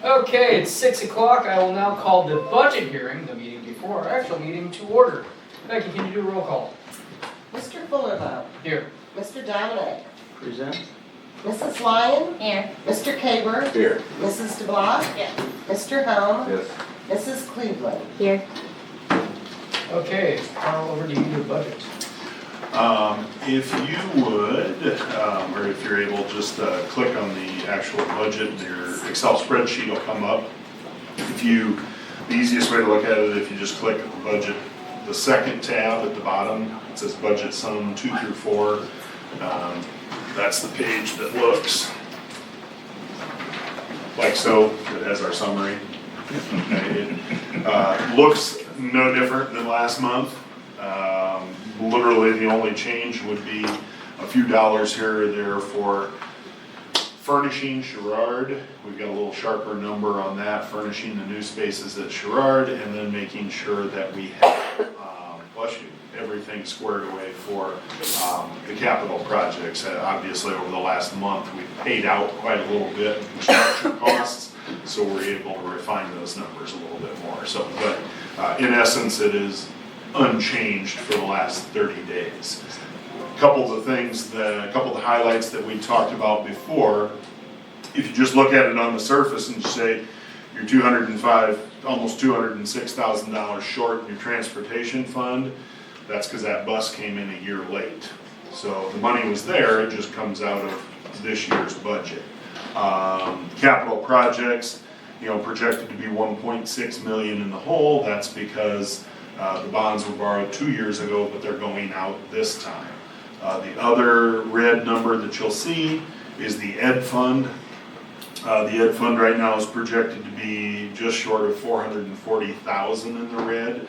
Okay, it's 6 o'clock. I will now call the budget hearing, the meeting before our actual meeting, to order. Becky, can you do a roll call? Mr. Fullerlow. Here. Mr. Dominic. Present. Mrs. Lyon. Here. Mr. Caber. Here. Mrs. DeBlock. Yes. Mr. Helm. Yes. Mrs. Cleveland. Here. Okay, Carl, over to you to budget. If you would, or if you're able, just click on the actual budget, your Excel spreadsheet will come up. The easiest way to look at it, if you just click the budget, the second tab at the bottom, it says budget sum 2 through 4. That's the page that looks like so. It has our summary. Okay. It looks no different than last month. Literally the only change would be a few dollars here or there for furnishing Sherrard. We've got a little sharper number on that, furnishing the new spaces at Sherrard, and then making sure that we have, everything squared away for the capital projects. Obviously over the last month we've paid out quite a little bit in construction costs, so we're able to refine those numbers a little bit more. So, but in essence it is unchanged for the last 30 days. A couple of the highlights that we talked about before, if you just look at it on the surface and say you're almost $206,000 short in your transportation fund, that's because that bus came in a year late. So the money was there, it just comes out of this year's budget. Capital projects, projected to be 1.6 million in the hole. That's because the bonds were borrowed 2 years ago, but they're going out this time. The other red number that you'll see is the ed fund. The ed fund right now is projected to be just short of 440,000 in the red.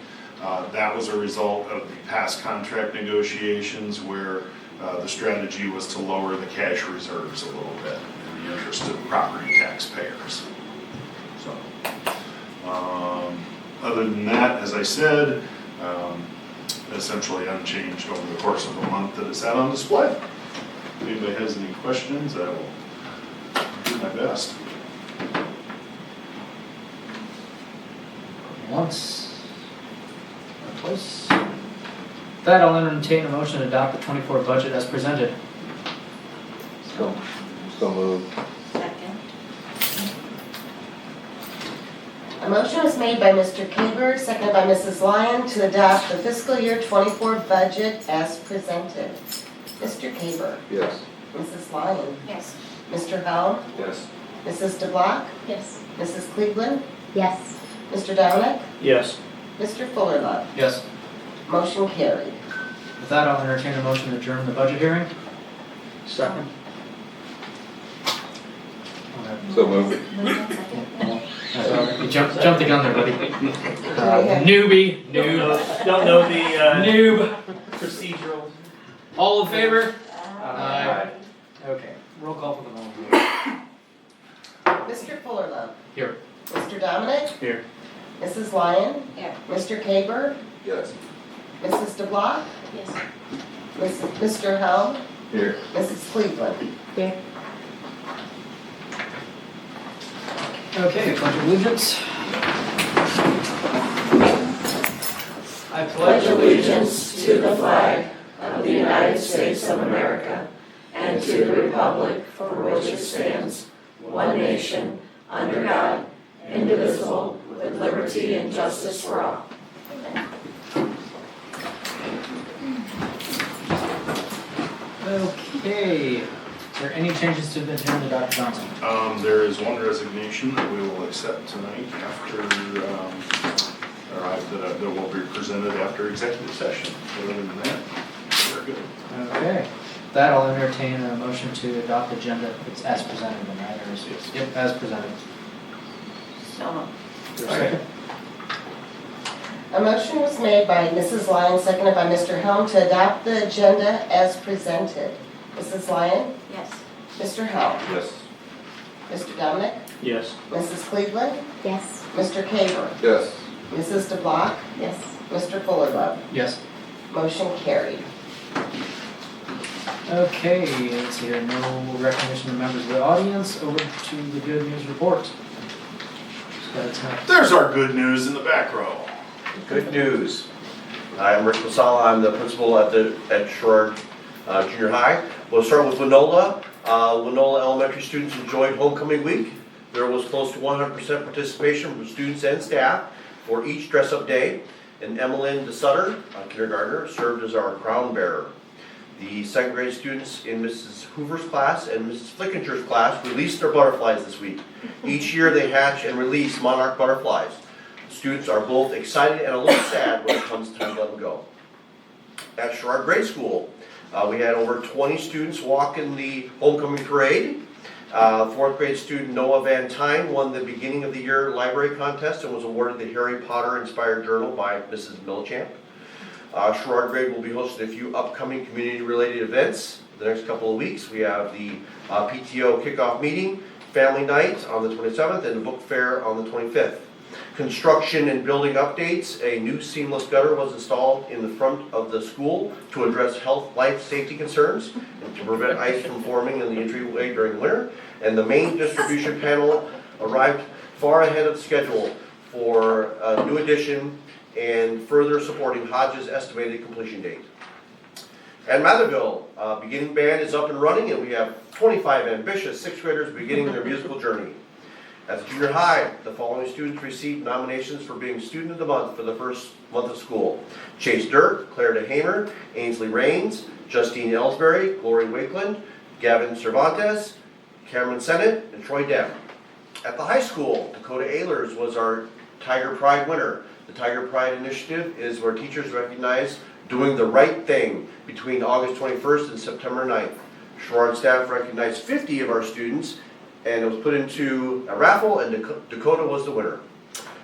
That was a result of the past contract negotiations where the strategy was to lower the cash reserves a little bit in the interest of property taxpayers. So, other than that, as I said, essentially unchanged over the course of the month that it's had on display. If anybody has any questions, I will do my best. Once. Twice. With that, I'll entertain a motion to adopt the 24 budget as presented. So moved. Second. A motion was made by Mr. Caber, seconded by Mrs. Lyon, to adopt the fiscal year 24 budget as presented. Mr. Caber. Yes. Mrs. Lyon. Yes. Mr. Helm. Yes. Mrs. DeBlock. Yes. Mrs. Cleveland. Yes. Mr. Dominic. Yes. Mr. Fullerlow. Yes. Motion carried. With that, I'll entertain a motion to adjourn the budget hearing. Second. So moved. You jumped the gun there, buddy. Newbie. Noob. Don't know the Noob. procedural. All in favor? Aye. Okay, roll call for the moment. Mr. Fullerlow. Here. Mr. Dominic. Here. Mrs. Lyon. Here. Mr. Caber. Yes. Mrs. DeBlock. Yes. Mr. Helm. Here. Mrs. Cleveland. Here. Okay, pledge of allegiance. I pledge allegiance to the flag of the United States of America and to the republic for which it stands, one nation, under God, indivisible, with liberty and justice for all. Okay, are there any changes to the agenda, Dr. Johnson? There is one resignation that we will accept tonight after, that will be presented after executive session. Other than that, we're good. Okay, with that I'll entertain a motion to adopt the agenda. It's as presented, right? Or is it? Yes. Yep, as presented. So. Is there a second? A motion was made by Mrs. Lyon, seconded by Mr. Helm, to adopt the agenda as presented. Mrs. Lyon. Yes. Mr. Helm. Yes. Mr. Dominic. Yes. Mrs. Cleveland. Yes. Mr. Caber. Yes. Mrs. DeBlock. Yes. Mr. Fullerlow. Yes. Motion carried. Okay, let's see here, no recognition of members of the audience. Over to the good news report. There's our good news in the back row. Good news. I'm Rick Masala. I'm the principal at Sherrard Junior High. We'll start with Winola. Winola elementary students enjoyed homecoming week. There was close to 100% participation from students and staff for each dress-up day. And Emmeline DeSutter, kindergartner, served as our crown bearer. The second grade students in Mrs. Hoover's class and Mrs. Flickinger's class released their butterflies this week. Each year they hatch and release monarch butterflies. Students are both excited and a little sad when it comes time to let them go. At Sherrard Grade School, we had over 20 students walk in the homecoming parade. Fourth grade student Noah Van Tyne won the beginning of the year library contest and was awarded the Harry Potter inspired journal by Mrs. Millichamp. Sherrard Grade will be hosting a few upcoming community related events the next couple of weeks. We have the PTO kickoff meeting, family night on the 27th, and the book fair on the 25th. Construction and building updates. A new seamless gutter was installed in the front of the school to address health, life, safety concerns and to prevent ice from forming in the entryway during winter. And the main distribution panel arrived far ahead of schedule for a new addition and further supporting Hodge's estimated completion date. At Matherville, beginning band is up and running, and we have 25 ambitious sixth graders beginning their musical journey. At the junior high, the following students received nominations for being Student of the Month for the first month of school: Chase Dirk, Claire DeHamer, Ainsley Raines, Justine Ellsbury, Glory Wakeland, Gavin Cervantes, Cameron Sennett, and Troy Depp. At the high school, Dakota Ehlers was our Tiger Pride winner. The Tiger Pride initiative is where teachers recognize doing the right thing between August 21st and September 9th. Sherrard staff recognized 50 of our students, and it was put into a raffle, and Dakota was the winner.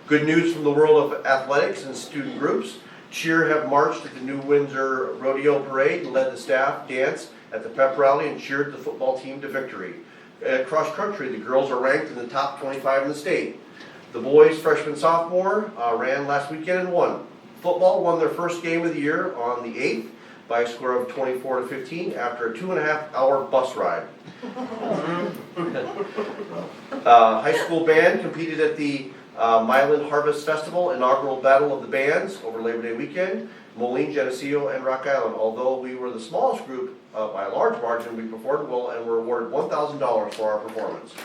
Good news from the world of athletics and student groups. Cheer have marched at the New Windsor Rodeo Parade and led the staff dance at the pep rally and cheered the football team to victory. At cross country, the girls are ranked in the top 25 in the state. The boys, freshman, sophomore, ran last weekend and won. Football won their first game of the year on the 8th by a score of 24-15 after a 2.5-hour bus ride. High school band competed at the Milan Harvest Festival inaugural Battle of the Bands over Labor Day weekend. Moline, Geneseo, and Rock Island. Although we were the smallest group by a large margin, we performed well and were awarded $1,000 for our performance.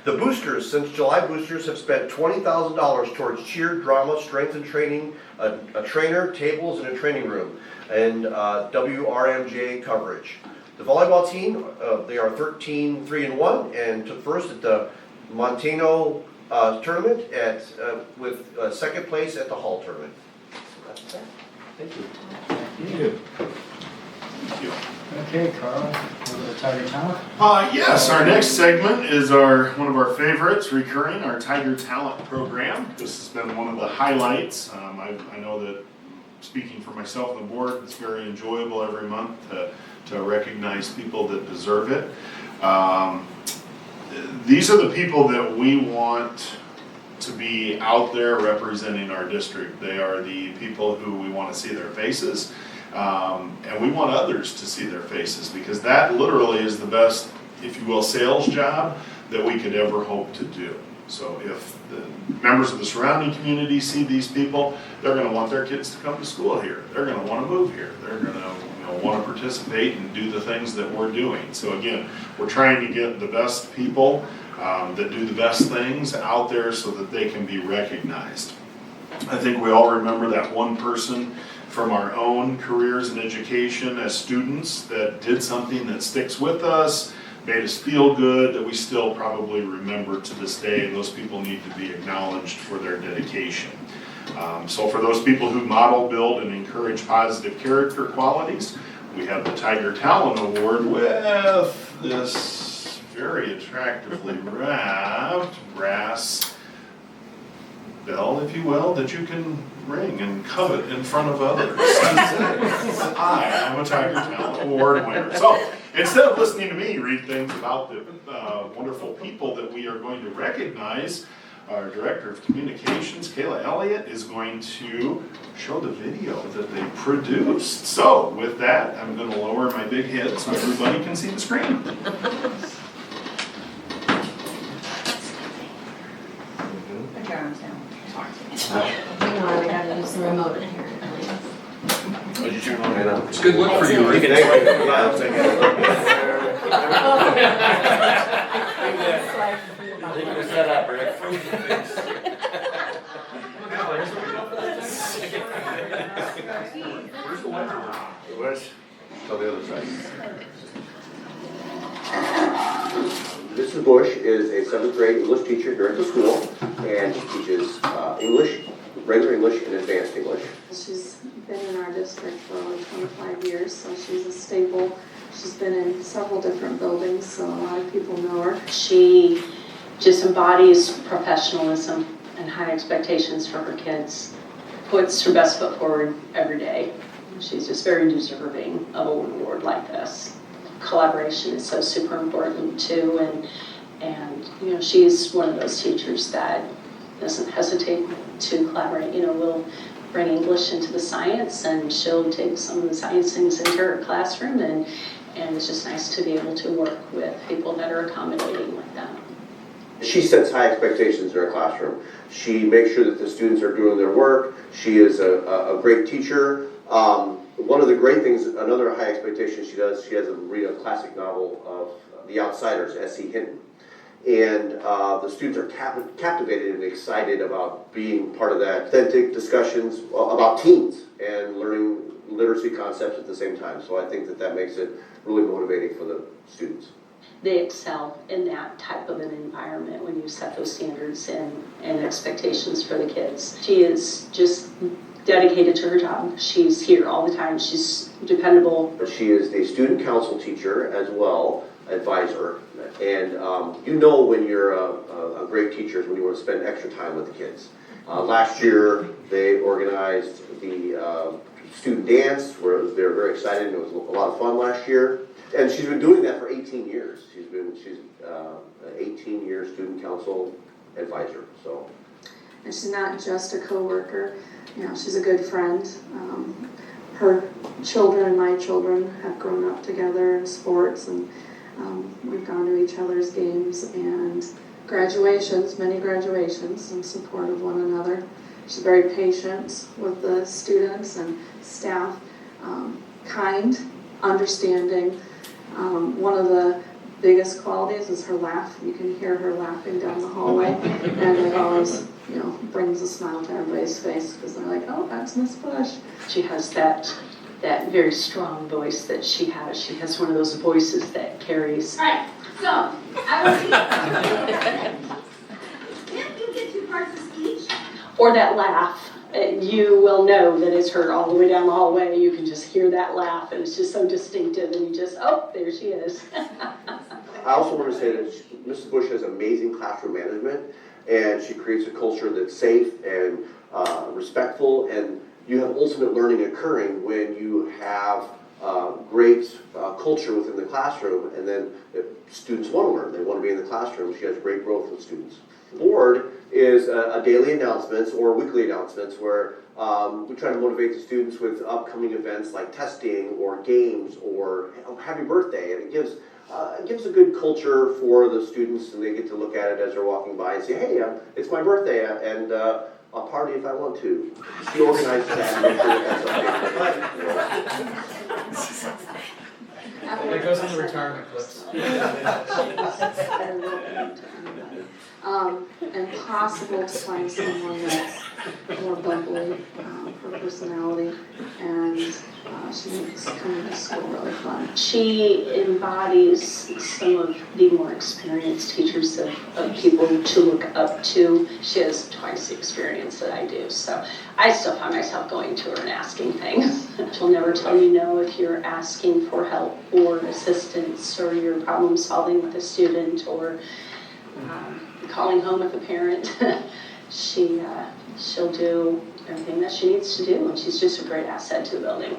The boosters, since July, boosters have spent $20,000 towards cheer, drama, strength and training, a trainer, tables, and a training room, and WRMJ coverage. The volleyball team, they are 13-3-1 and took first at the Montano tournament with second place at the Hall tournament. So that's that. Thank you. Thank you. Thank you. Okay, Carl, over to Tiger Talent. Yes, our next segment is one of our favorites, recurring, our Tiger Talent program. This has been one of the highlights. I know that, speaking for myself and the board, it's very enjoyable every month to recognize people that deserve it. These are the people that we want to be out there representing our district. They are the people who we want to see their faces. And we want others to see their faces, because that literally is the best, if you will, sales job that we could ever hope to do. So if the members of the surrounding community see these people, they're going to want their kids to come to school here. They're going to want to move here. They're going to want to participate and do the things that we're doing. So again, we're trying to get the best people that do the best things out there so that they can be recognized. I think we all remember that one person from our own careers in education as students that did something that sticks with us, made us feel good, that we still probably remember to this day, and those people need to be acknowledged for their dedication. So for those people who model, build, and encourage positive character qualities, we have the Tiger Talent Award with this very attractively wrapped brass bell, if you will, that you can ring and covet in front of others. I am a Tiger Talent Award winner. So instead of listening to me read things about the wonderful people that we are going to recognize, our Director of Communications, Kayla Elliott, is going to show the video that they produced. So with that, I'm going to lower my big head so everybody can see the screen. good look for you, Rick. Thank you. Yeah, I'll take it. Thank you for set up, Rick. Where's? Tell the other side. Mrs. Bush is a 7th grade English teacher here at the school, and she teaches English, regular English, and advanced English. She's been in our district for over 25 years, so she's a staple. She's been in several different buildings, so a lot of people know her. She just embodies professionalism and high expectations for her kids, puts her best foot forward every day. She's just very deserving of an award like this. Collaboration is so super important too, and you know, she's one of those teachers that doesn't hesitate to collaborate. You know, we'll bring English into the science, and she'll take some of the science things into her classroom, and it's just nice to be able to work with people that are accommodating like that. She sets high expectations in her classroom. She makes sure that the students are doing their work. She is a great teacher. One of the great things, another high expectation she does, she has a read a classic novel of The Outsiders, S.E. Hinton. And the students are captivated and excited about being part of that. Authentic discussions about teens and learning literacy concepts at the same time. So I think that makes it really motivating for the students. They excel in that type of an environment when you set those standards and expectations for the kids. She is just dedicated to her job. She's here all the time. She's dependable. She is a student council teacher as well, advisor. And you know when you're a great teacher is when you want to spend extra time with the kids. Last year they organized the student dance where they were very excited and it was a lot of fun last year. And she's been doing that for 18 years. She's an 18-year student council advisor. So. And she's not just a co-worker, you know, she's a good friend. Her children and my children have grown up together in sports, and we've gone to each other's games and graduations, many graduations, in support of one another. She's very patient with the students and staff, kind, understanding. One of the biggest qualities is her laugh. You can hear her laughing down the hallway, and it always, you know, brings a smile to everybody's face because they're like, "Oh, that's Miss Bush." She has that very strong voice that she has. She has one of those voices that carries. All right, so I will if you get 2 parts of speech. Or that laugh. You will know that it's her all the way down the hallway. You can just hear that laugh, and it's just so distinctive, and you just, oh, there she is. I also want to say that Mrs. Bush has amazing classroom management, and she creates a culture that's safe and respectful, and you have ultimate learning occurring when you have great culture within the classroom, and then if students want to learn, they want to be in the classroom. She has great growth with students. The board is a daily announcements or weekly announcements where we try to motivate the students with upcoming events like testing or games or happy birthday, and it gives a good culture for the students, and they get to look at it as they're walking by and say, hey, it's my birthday, and I'll party if I want to. She organizes that and makes sure that's okay. It goes in the retirement clips. And possible to find someone that's more bubbly, her personality, and she makes coming to school really fun. She embodies some of the more experienced teachers of people to look up to. She has twice the experience that I do, so I still find myself going to her and asking things. She'll never tell you no if you're asking for help or assistance or you're problem solving with a student or calling home with a parent. She'll do everything that she needs to do, and she's just a great asset to the building.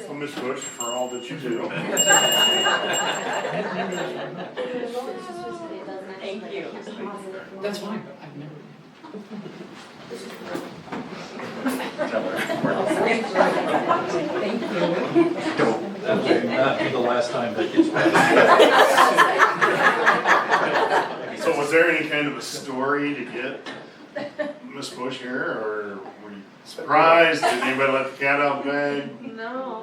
Well, Ms. Bush, for all that you do. Thank you. That's fine, but I've never. That will not be the last time that gets back. any kind of a story to get Miss Bush here, or were you surprised? Did anybody let the cat out of the bag? No.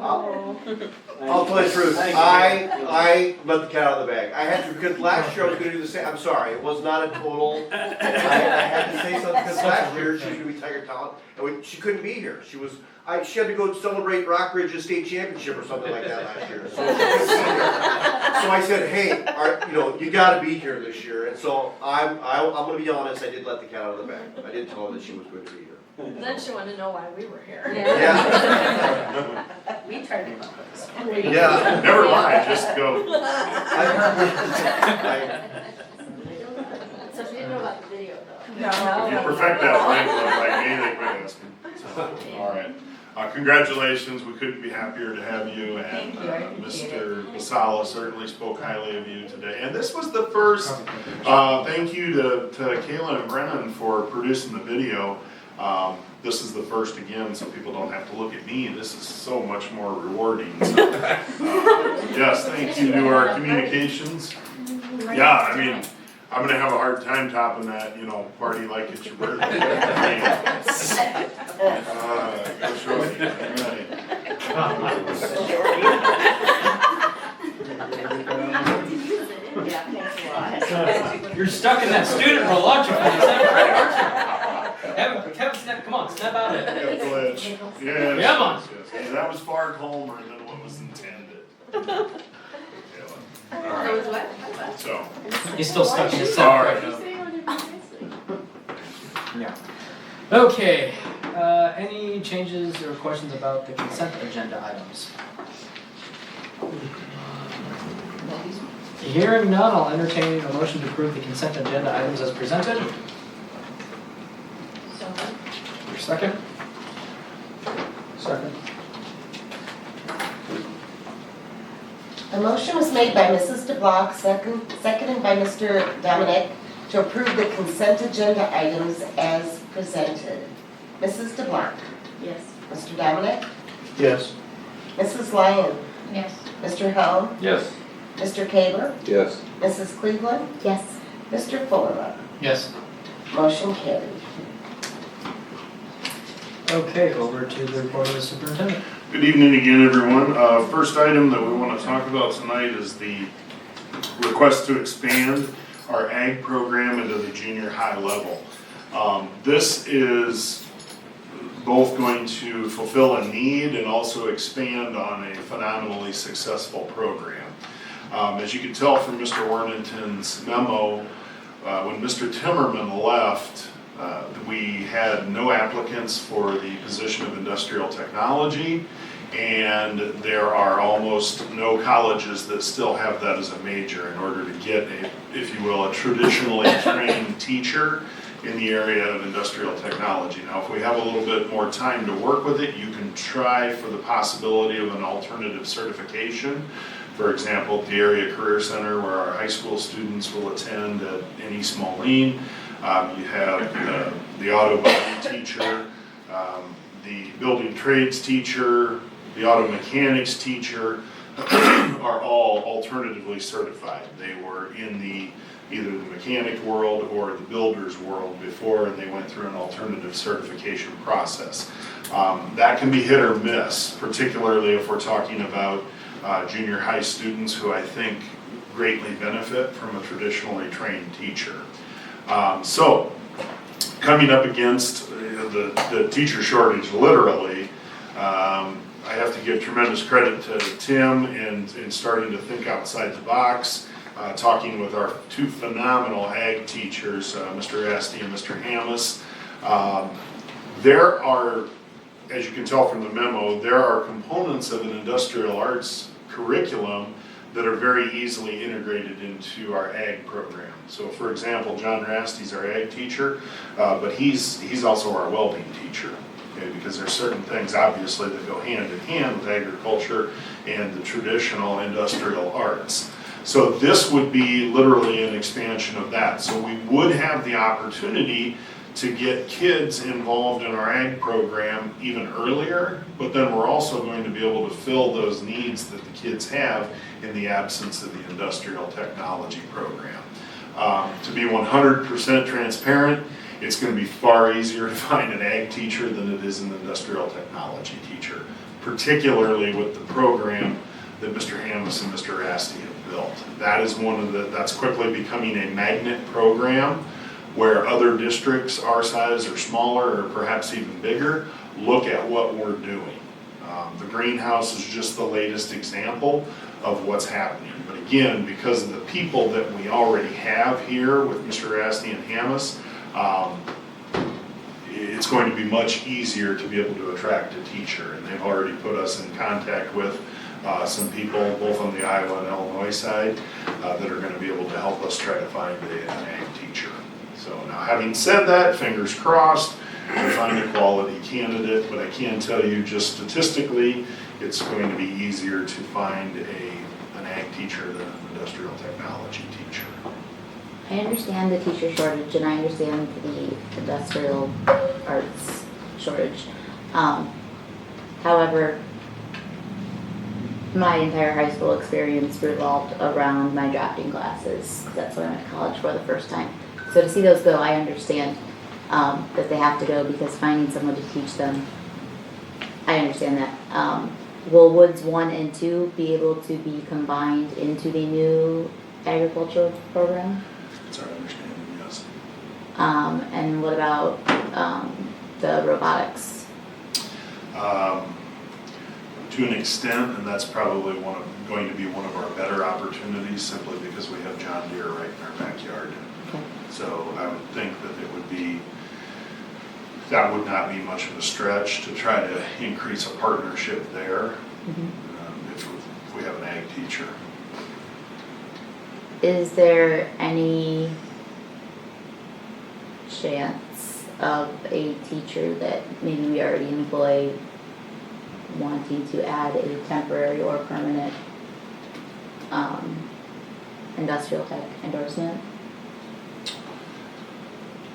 I'll tell you the truth, I let the cat out of the bag. I had to, because last year I was gonna do the same, I'm sorry, it was not a total, I had to say something, because last year she was gonna be Tiger Talent, and she couldn't be here. She had to go celebrate Rockridge's state championship or something like that last year, so she couldn't be here. So I said, hey, you gotta be here this year, and so I'm gonna be honest, I did let the cat out of the bag. I did tell her that she was going to be here. Then she wanted to know why we were here. Yeah. We tried to come up with some. Yeah. Never mind, just go. So she didn't know about the video though. If you perfect that like me, they quit asking. So, all right. Congratulations, we couldn't be happier to have you, and Thank you, I appreciate Mr. Basala certainly spoke highly of you today. And this was the first, thank you to Kayla and Brennan for producing the video. This is the first again, so people don't have to look at me. This is so much more rewarding. So, yes, thank you to our communications. Yeah, I mean, I'm gonna have a hard time topping that, party like it's your birthday. Go shorty, right. You're stuck in that student roll, aren't you? Kevin, snap, come on, snap out of it. Yeah, glitch. Yes, Come on. yes. That was far calmer than what was intended. That was what? So, He's still stuck in his set Sorry. right now. Yeah. Okay, any changes or questions about the consent agenda items? Hearing none, I'll entertain a motion to approve the consent agenda items as presented. So, Your second? Second. A motion was made by Mrs. DeBlock, seconded by Mr. Dominic, to approve the consent agenda items as presented. Mrs. DeBlock. yes. Mr. Dominic. Yes. Mrs. Lyon. Yes. Mr. Helm. Yes. Mr. Kaber. Yes. Mrs. Cleveland. Yes. Mr. Fuller. Yes. Motion carried. Okay, over to the report of the superintendent. good evening again, everyone. First item that we want to talk about tonight is the request to expand our ag program into the junior high level. This is both going to fulfill a need and also expand on a phenomenally successful program. As you can tell from Mr. Worthington's memo, when Mr. Timmerman left, we had no applicants for the position of industrial technology, and there are almost no colleges that still have that as a major in order to get a, if you will, a traditionally trained teacher in the area of industrial technology. Now, if we have a little bit more time to work with it, you can try for the possibility of an alternative certification. For example, the Area Career Center, where our high school students will attend in East Moline. You have the auto body teacher, the building trades teacher, the auto mechanics teacher are all alternatively certified. They were in either the mechanic world or the builder's world before, and they went through an alternative certification process. That can be hit or miss, particularly if we're talking about junior high students who I think greatly benefit from a traditionally trained teacher. So, coming up against the teacher shortage, literally, I have to give tremendous credit to Tim in starting to think outside the box, talking with our two phenomenal ag teachers, Mr. Asti and Mr. Hammes. There are, as you can tell from the memo, there are components of an industrial arts curriculum that are very easily integrated into our ag program. So for example, John Rasty's our ag teacher, but he's also our welding teacher, okay? Because there's certain things obviously that go hand in hand with agriculture and the traditional industrial arts. So this would be literally an expansion of that. So we would have the opportunity to get kids involved in our ag program even earlier, but then we're also going to be able to fill those needs that the kids have in the absence of the industrial technology program. To be 100% transparent, it's going to be far easier to find an ag teacher than it is an industrial technology teacher, particularly with the program that Mr. Hammes and Mr. Asti have built. That is that's quickly becoming a magnet program where other districts our size or smaller or perhaps even bigger look at what we're doing. The greenhouse is just the latest example of what's happening. But again, because of the people that we already have here with Mr. Asti and Hammes, it's going to be much easier to be able to attract a teacher. And they've already put us in contact with some people, both on the Iowa and Illinois side, that are going to be able to help us try to find an ag teacher. So now, having said that, fingers crossed, we find a quality candidate, but I can tell you just statistically, it's going to be easier to find an ag teacher than an industrial technology teacher. I understand the teacher shortage and I understand the industrial arts shortage. However, my entire high school experience revolved around my drafting classes. That's what I went to college for the first time. So to see those go, I understand that they have to go because finding someone to teach them, I understand that. Will Woods 1 and 2 be able to be combined into the new agricultural program? That's our understanding, yes. And what about the robotics? To an extent, and that's probably going to be one of our better opportunities simply because we have John Deere right in our backyard. Okay. So I would think that would not be much of a stretch to try to increase a partnership there. If we have an ag teacher. Is there any chance of a teacher that maybe we already employ wanting to add a temporary or permanent industrial tech endorsement?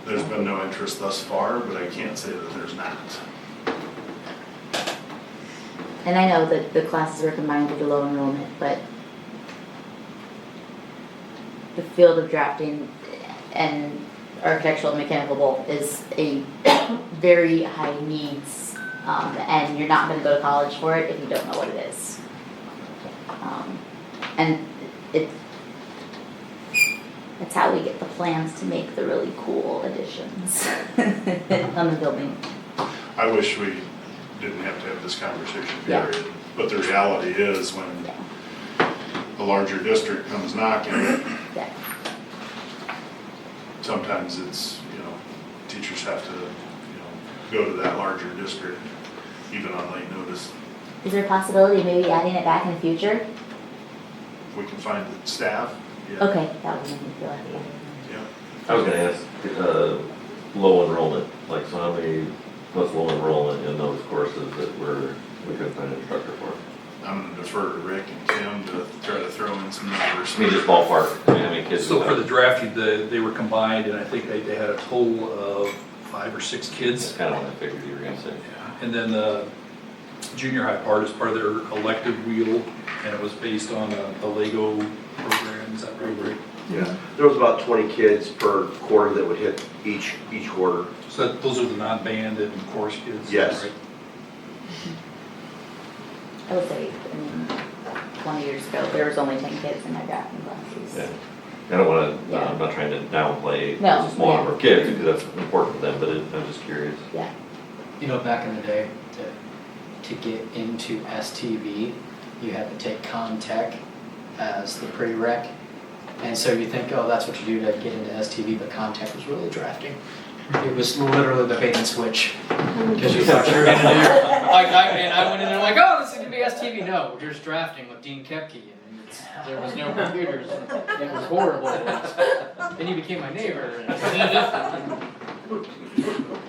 There's been no interest thus far, but I can't say that there's not. And I know that the classes are combined due to low enrollment, but the field of drafting and architectural and mechanical both is a very high needs, and you're not going to go to college for it if you don't know what it is. And it's how we get the plans to make the really cool additions on the building. I wish we didn't have to have this conversation, Yeah. period. But the reality is when a larger district comes knocking, Yeah. sometimes it's, teachers have to, go to that larger district, even on late notice. Is there a possibility of maybe adding it back in the future? If we can find the staff, yeah. Okay, that would make me feel happy. Yeah. I was gonna ask, low enrollment, like so how many, what's low enrollment in those courses that we couldn't find an instructor for? I'm gonna defer to Rick and Tim to try to throw in some numbers. I mean, just ballpark, I mean, how many kids? So for the drafting, they were combined, and I think they had a total of 5 or 6 kids. That's kind of what I figured you were gonna say. Yeah. And then the junior high part is part of their elective wheel, and it was based on a Lego program, is that right? Yeah, there was about 20 kids per quarter that would hit each quarter. So those are the non-band and chorus kids? Yes. Right? I would say, 20 years ago, there was only 10 kids in my drafting classes. Yeah, I don't wanna, I'm not trying to downplay No, the small yeah. number of kids, because that's important to them, but I'm just curious. Yeah. Back in the day, to get into STV, you had to take Comtech as the prereq. And so you think, oh, that's what you do to get into STV, but Comtech was really drafting. It was literally the bait and switch. Because you thought you were going to do, I went in there like, oh, this is going to be STV. No, we're just drafting with Dean Kepke. And there was no computers. And it was horrible. Then you became my neighbor.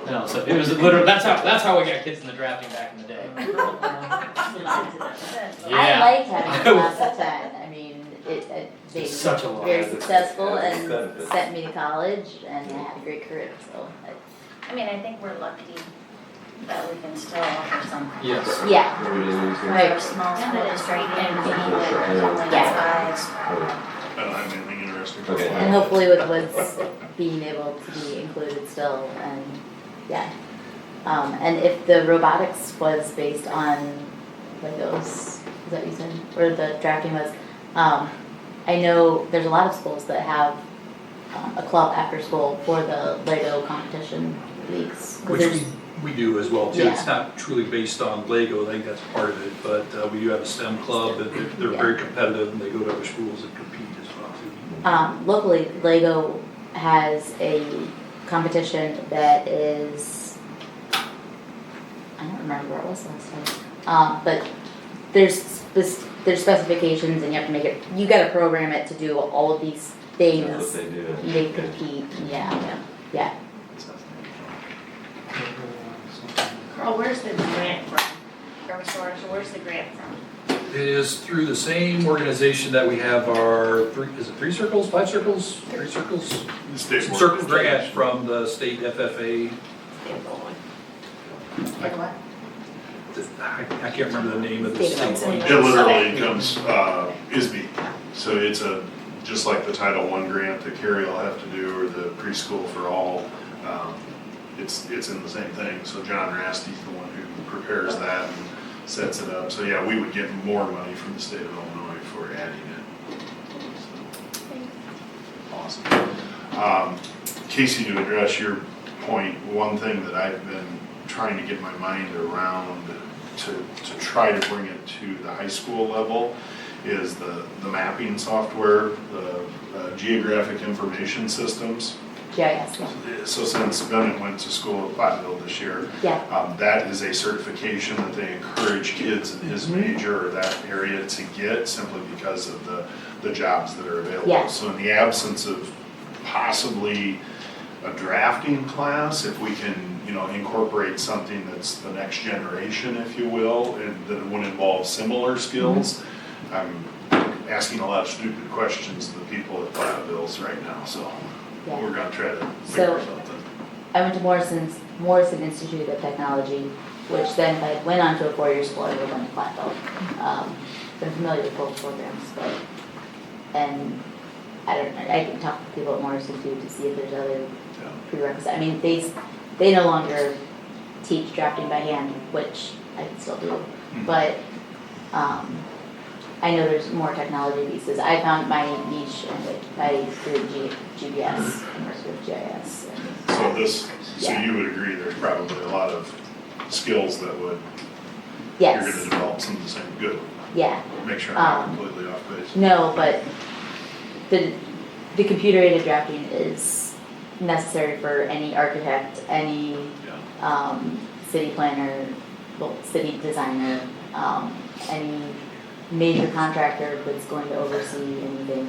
No, so it was literally, that's how we got kids in the drafting back in the day. I like having a class of 10. I mean, they It's such a lot. were very successful and sent me to college, and I had a great career. So, I mean, I think we're lucky that we can still offer some. Yes. yeah, Like small schools right in, Yeah. size. don't have anything interesting for Okay. a while. And hopefully with woods being able to be included still, and yeah. And if the robotics was based on Legos, is that what you said? Or the drafting was, I know there's a lot of schools that have a club after school for the Lego competition weeks. 'Cause Which there's- we do as well too. It's Yeah. not truly based on Lego, I think that's part of it, but we do have a STEM club that they're very competitive and they go to other schools and compete as well too. Locally, Lego has a competition that is, I don't remember where it was last time. But there's specifications and you have to make it, you gotta program it to do all of these things. That's what they do. They compete, yeah. Carl, where's the grant from? Where's the grant from? It is through the same organization that we have our is it 3 circles, 5 circles, 3 circles? The state board. Circle grant from the state FFA. And what? I can't remember the name of the state one. It literally comes, ISB, so it's just like the Title I grant that Carrie will have to do, or the preschool for all, it's in the same thing. So John Rasty's the one who prepares that and sets it up. So yeah, we would get more money from the state of Illinois for adding it. Awesome. Casey, to address your point, one thing that I've been trying to get my mind around to try to bring it to the high school level is the mapping software, the geographic information systems. GIS, yeah. So since Bennett went to school at Platteville this year, Yeah. that is a certification that they encourage kids in his major or that area to get simply because of the jobs that are available. Yeah. So in the absence of possibly a drafting class, if we can, incorporate something that's the next generation, if you will, and that would involve similar skills, I'm asking a lot of stupid questions to the people at Platteville's right now, so Yeah. we're gonna try to So- figure something. I went to Morrison Institute of Technology, which then if I went on to a 4-year school, I would have went to Platteville. Been familiar with both programs, and I don't know, I can talk to people at Morrison too to see if there's other Yeah. prerequisites. I mean, they no longer teach drafting by hand, which I can still do, but I know there's more technology pieces. I found my niche through GBS, immersive with GIS. So you would agree there's probably a lot of skills that you're Yes. gonna develop some of the same, good, Yeah. make sure I'm not completely off base. No, but the computer aided drafting is necessary for any architect, any city planner, city designer, any major contractor that's going to oversee anything,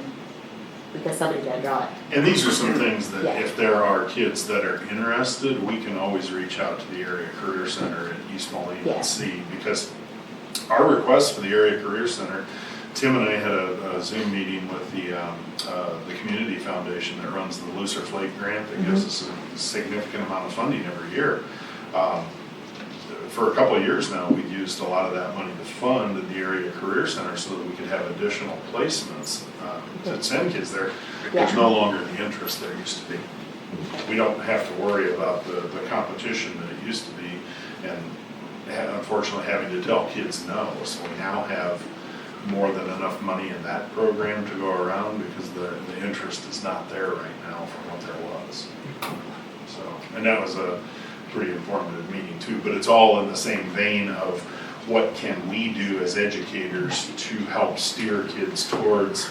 because somebody's got to draw it. And these are some things that Yeah. if there are kids that are interested, we can always reach out to the Area Career Center at East Moline Yeah. and see, because our request for the Area Career Center, Tim and I had a Zoom meeting with the community foundation that runs the Lucer Flake grant that gives us a significant amount of funding every year. For a couple of years now, we've used a lot of that money to fund the Area Career Center so that we could have additional placements to send kids there. There's no longer the interest there used to be. We don't have to worry about the competition that it used to be, and unfortunately having to tell kids no. So we now have more than enough money in that program to go around because the interest is not there right now from what there was. So, and that was a pretty informative meeting too, but it's all in the same vein of what can we do as educators to help steer kids towards,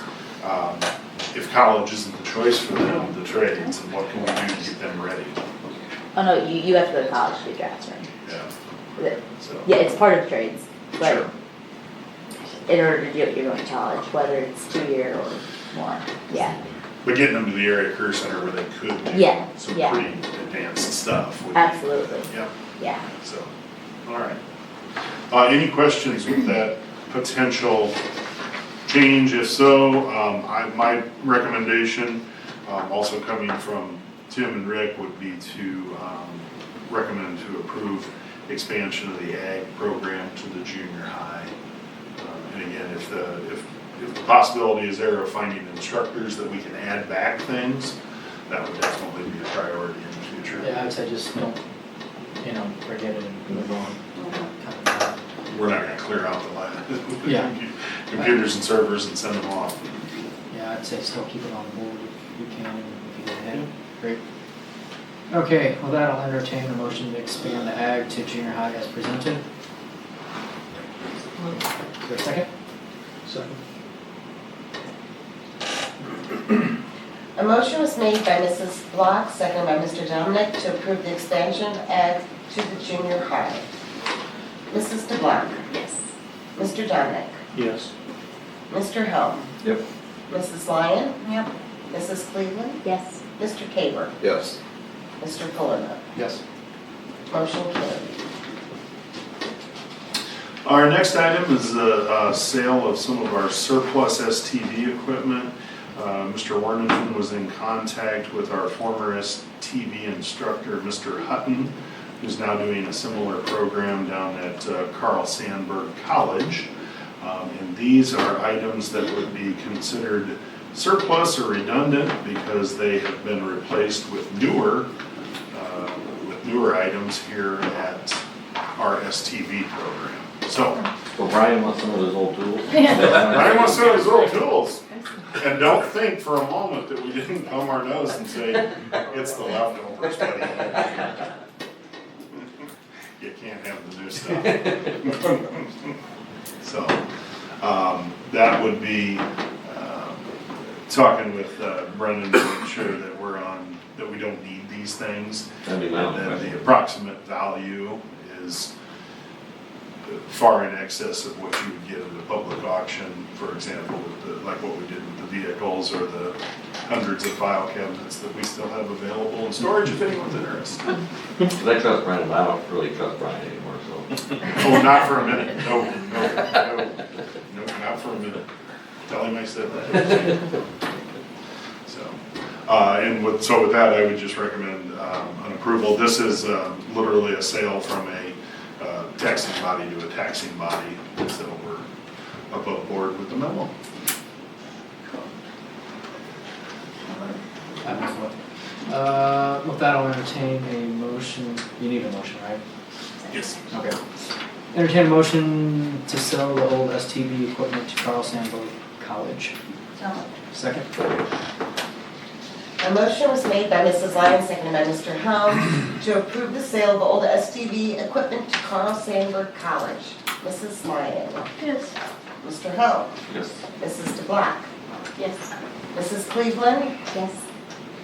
if college isn't the choice for them, the trades, and what can we do to get them ready? Oh no, you have to go to college to do drafts, right? Yeah. So. Yeah, it's part of trades, but Sure. in order to do it, you're going to college, whether it's 2-year or more. Yeah. But getting them to the Area Career Center where they could do Yeah, some yeah. pretty advanced stuff. would be- Absolutely. Yeah, Yeah. so, all right. Any questions with that potential change? If so, my recommendation, also coming from Tim and Rick, would be to recommend to approve expansion of the ag program to the junior high. And again, if if the possibility is there of finding instructors that we can add back things, that would definitely be a priority in the future. Yeah, I would say just don't, forget it and move on. Kind of, We're not gonna clear out the lab. Yeah. Computers and servers and send them off. Yeah, I'd say still keep it on board if you can, and if you get ahead. Great. Okay, with that, I'll entertain a motion to expand the ag to junior high as presented. Is there a second? Second. A motion was made by Mrs. Block, seconded by Mr. Dominic, to approve the expansion of ag to the junior high. Mrs. DeBlock. Yes. Mr. Dominic. Yes. Mr. Helm. Yep. Mrs. Lyon. Yep. Mrs. Cleveland. Yes. Mr. Caber. Yes. Mr. Fuller. Yes. Motion carried. Our next item is a sale of some of our surplus STV equipment. Mr. Warnington was in contact with our former STV instructor, Mr. Hutton, who's now doing a similar program down at Carl Sandburg College. And these are items that would be considered surplus or redundant because they have been replaced with newer items here at our STV program. So Brian wants some of those old tools. Brian wants some of his old tools. And don't think for a moment that we didn't thumb our nose and say, it's the leftovers, buddy. You can't have the new stuff. So, that would be, talking with Brendan to make sure that that we don't need these things. That'd be And then the approximate value is far in excess of what you would get at a public auction, for example, like what we did with the vehicles or the hundreds of file cabinets that we still have available in storage if anyone's interested. Because I trust Brian, but I don't really trust Brian anymore, so. Oh, not for a minute, no, not for a minute. Tell him I said that. So, with that, I would just recommend an approval. This is literally a sale from a taxing body to a taxing body, so we're above board with the memo. With that, I'll entertain a motion. You need a motion, right? Yes. Okay. Entertain a motion to sell the old STV equipment to Carl Sandburg College. Second? A motion was made by Mrs. Lyon, seconded by Mr. Helm, to approve the sale of old STV equipment to Carl Sandburg College. Mrs. Lyon. Yes. Mr. Helm. Yes. Mrs. DeBlock. Yes. Mrs. Cleveland. Yes.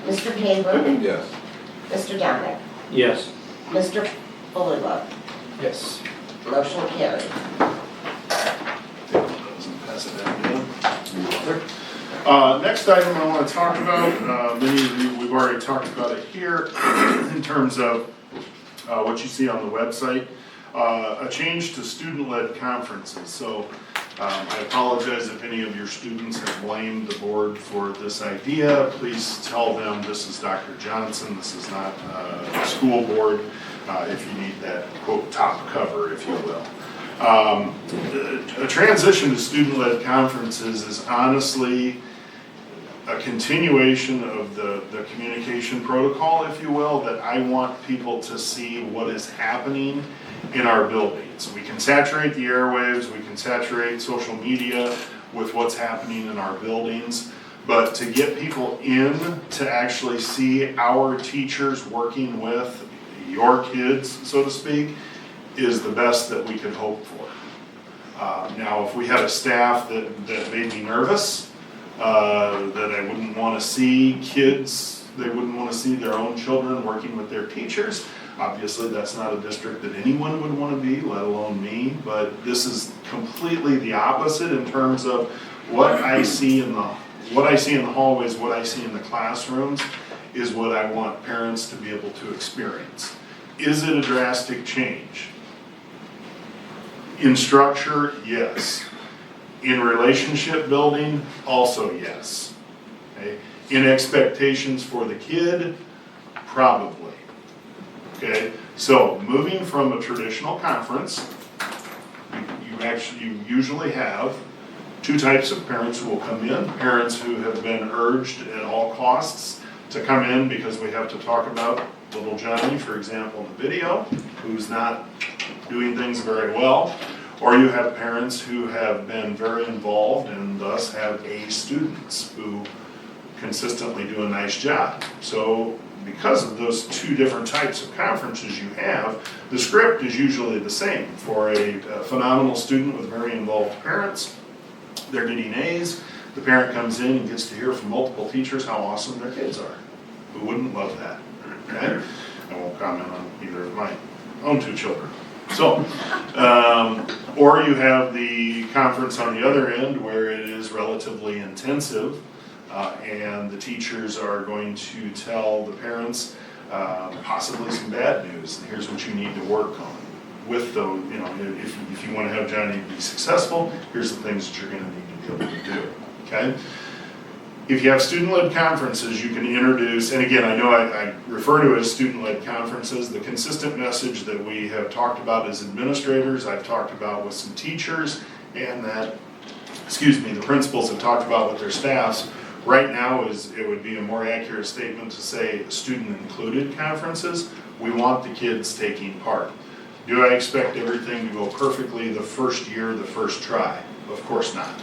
Mr. Caber. Yes. Mr. Dominic. Yes. Mr. Fuller. Yes. Motion carried. Pass it down to them. Next item I want to talk about, many of you, we've already talked about it here in terms of what you see on the website, a change to student-led conferences. So I apologize if any of your students have blamed the board for this idea. Please tell them this is Dr. Johnson, this is not a school board, if you need that quote top cover, if you will. A transition to student-led conferences is honestly a continuation of the communication protocol, if you will, that I want people to see what is happening in our buildings. We can saturate the airwaves, we can saturate social media with what's happening in our buildings, but to get people in to actually see our teachers working with your kids, so to speak, is the best that we could hope for. Now, if we had a staff that made me nervous, that I wouldn't want to see kids, they wouldn't want to see their own children working with their teachers. Obviously, that's not a district that anyone would want to be, let alone me, but this is completely the opposite in terms of what I see in the hallways, what I see in the classrooms is what I want parents to be able to experience. Is it a drastic change? In structure, yes. In relationship building, also yes. Okay? In expectations for the kid, probably. Okay, so moving from a traditional conference, you usually have two types of parents who will come in. Parents who have been urged at all costs to come in because we have to talk about little Johnny, for example, in the video, who's not doing things very well. Or you have parents who have been very involved and thus have A students who consistently do a nice job. So because of those two different types of conferences you have, the script is usually the same. For a phenomenal student with very involved parents, they're getting A's. The parent comes in and gets to hear from multiple teachers how awesome their kids are. Who wouldn't love that? Okay? I won't comment on either of my own two children. So, or you have the conference on the other end where it is relatively intensive and the teachers are going to tell the parents possibly some bad news, and here's what you need to work on. With the, if you want to have Johnny be successful, here's the things that you're going to need to be able to do, okay? If you have student-led conferences, you can introduce, and again, I know I refer to it as student-led conferences, the consistent message that we have talked about as administrators, I've talked about with some teachers, and that, the principals have talked about with their staffs. Right now it would be a more accurate statement to say student-included conferences. We want the kids taking part. Do I expect everything to go perfectly the first year, the first try? Of course not,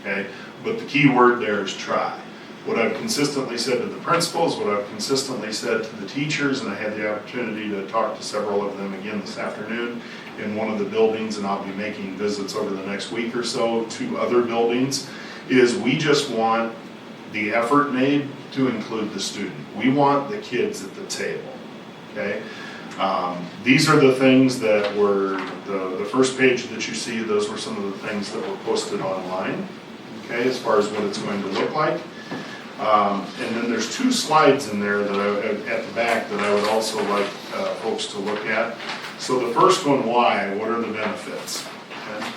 okay? But the key word there is try. What I've consistently said to the principals, what I've consistently said to the teachers, and I had the opportunity to talk to several of them again this afternoon in one of the buildings, and I'll be making visits over the next week or so to other buildings, is we just want the effort made to include the student. We want the kids at the table, okay? These are the things that were, the first page that you see, those were some of the things that were posted online, okay, as far as what it's going to look like. And then there's two slides in there that at the back that I would also like folks to look at. So the first one, why? What are the benefits? Okay.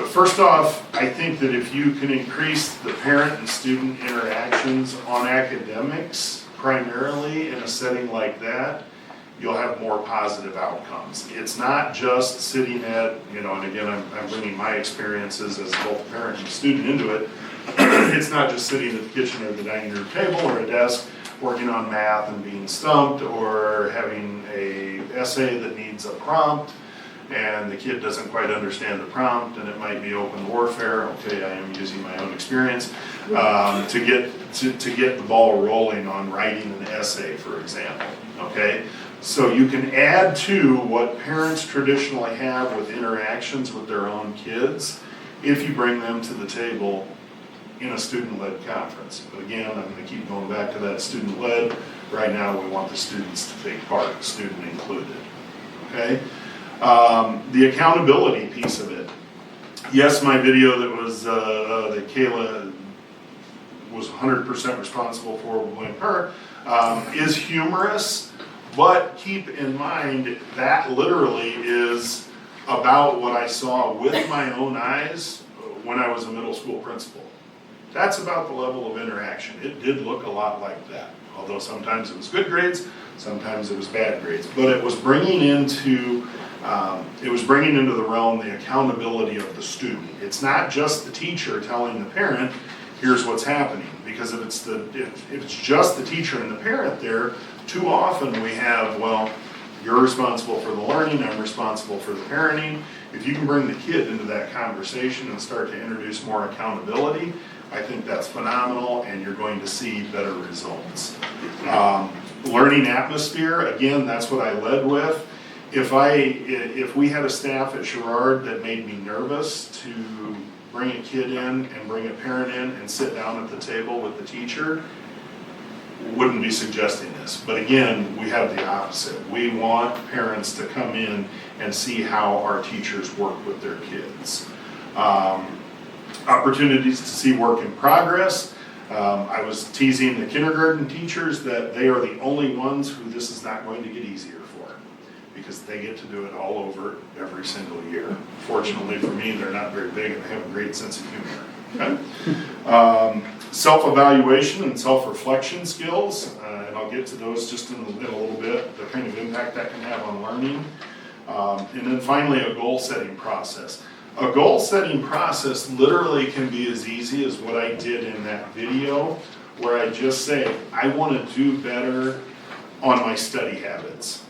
First off, I think that if you can increase the parent and student interactions on academics, primarily in a setting like that, you'll have more positive outcomes. It's not just sitting at, and again, I'm bringing my experiences as both parent and student into it. It's not just sitting at the kitchen or the dining room table or a desk working on math and being stumped, or having a essay that needs a prompt and the kid doesn't quite understand the prompt and it might be open warfare. Okay, I am using my own experience to get the ball rolling on writing an essay, for example, okay? So you can add to what parents traditionally have with interactions with their own kids if you bring them to the table in a student-led conference. But again, I'm going to keep going back to that student-led. Right now we want the students to take part, student included, okay? The accountability piece of it. Yes, my video that was that Kayla was 100% responsible for, we'll blame her, is humorous, but keep in mind that literally is about what I saw with my own eyes when I was a middle school principal. That's about the level of interaction. It did look a lot like that, although sometimes it was good grades, sometimes it was bad grades, but it was bringing into the realm the accountability of the student. It's not just the teacher telling the parent, here's what's happening, because if it's just the teacher and the parent there, too often we have, well, you're responsible for the learning, I'm responsible for the parenting. If you can bring the kid into that conversation and start to introduce more accountability, I think that's phenomenal, and you're going to see better results. Learning atmosphere, again, that's what I led with. If we had a staff at Sherrard that made me nervous to bring a kid in and bring a parent in and sit down at the table with the teacher, wouldn't be suggesting this. But again, we have the opposite. We want parents to come in and see how our teachers work with their kids. Opportunities to see work in progress. I was teasing the kindergarten teachers that they are the only ones who this is not going to get easier for, because they get to do it all over every single year. Fortunately for me, they're not very big and they have a great sense of humor. Okay? Self-evaluation and self-reflection skills, and I'll get to those just in a little bit, the kind of impact that can have on learning. And then finally, a goal-setting process. A goal-setting process literally can be as easy as what I did in that video, where I just say, I want to do better on my study habits.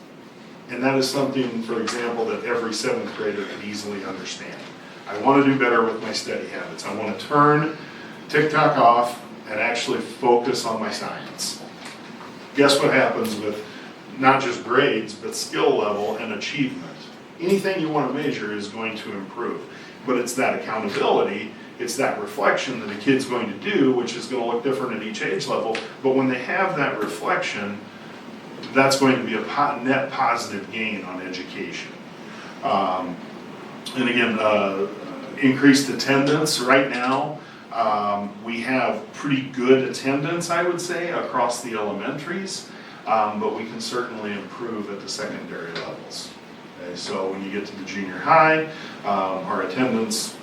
And that is something, for example, that every 7th grader can easily understand. I want to do better with my study habits. I want to turn TikTok off and actually focus on my science. Guess what happens with not just grades, but skill level and achievement? Anything you want to measure is going to improve. But it's that accountability, it's that reflection that a kid's going to do, which is going to look different at each age level. But when they have that reflection, that's going to be a net positive gain on education. And again, increased attendance right now. We have pretty good attendance, I would say, across the elementaries, but we can certainly improve at the secondary levels. Okay, so when you get to the junior high, our attendance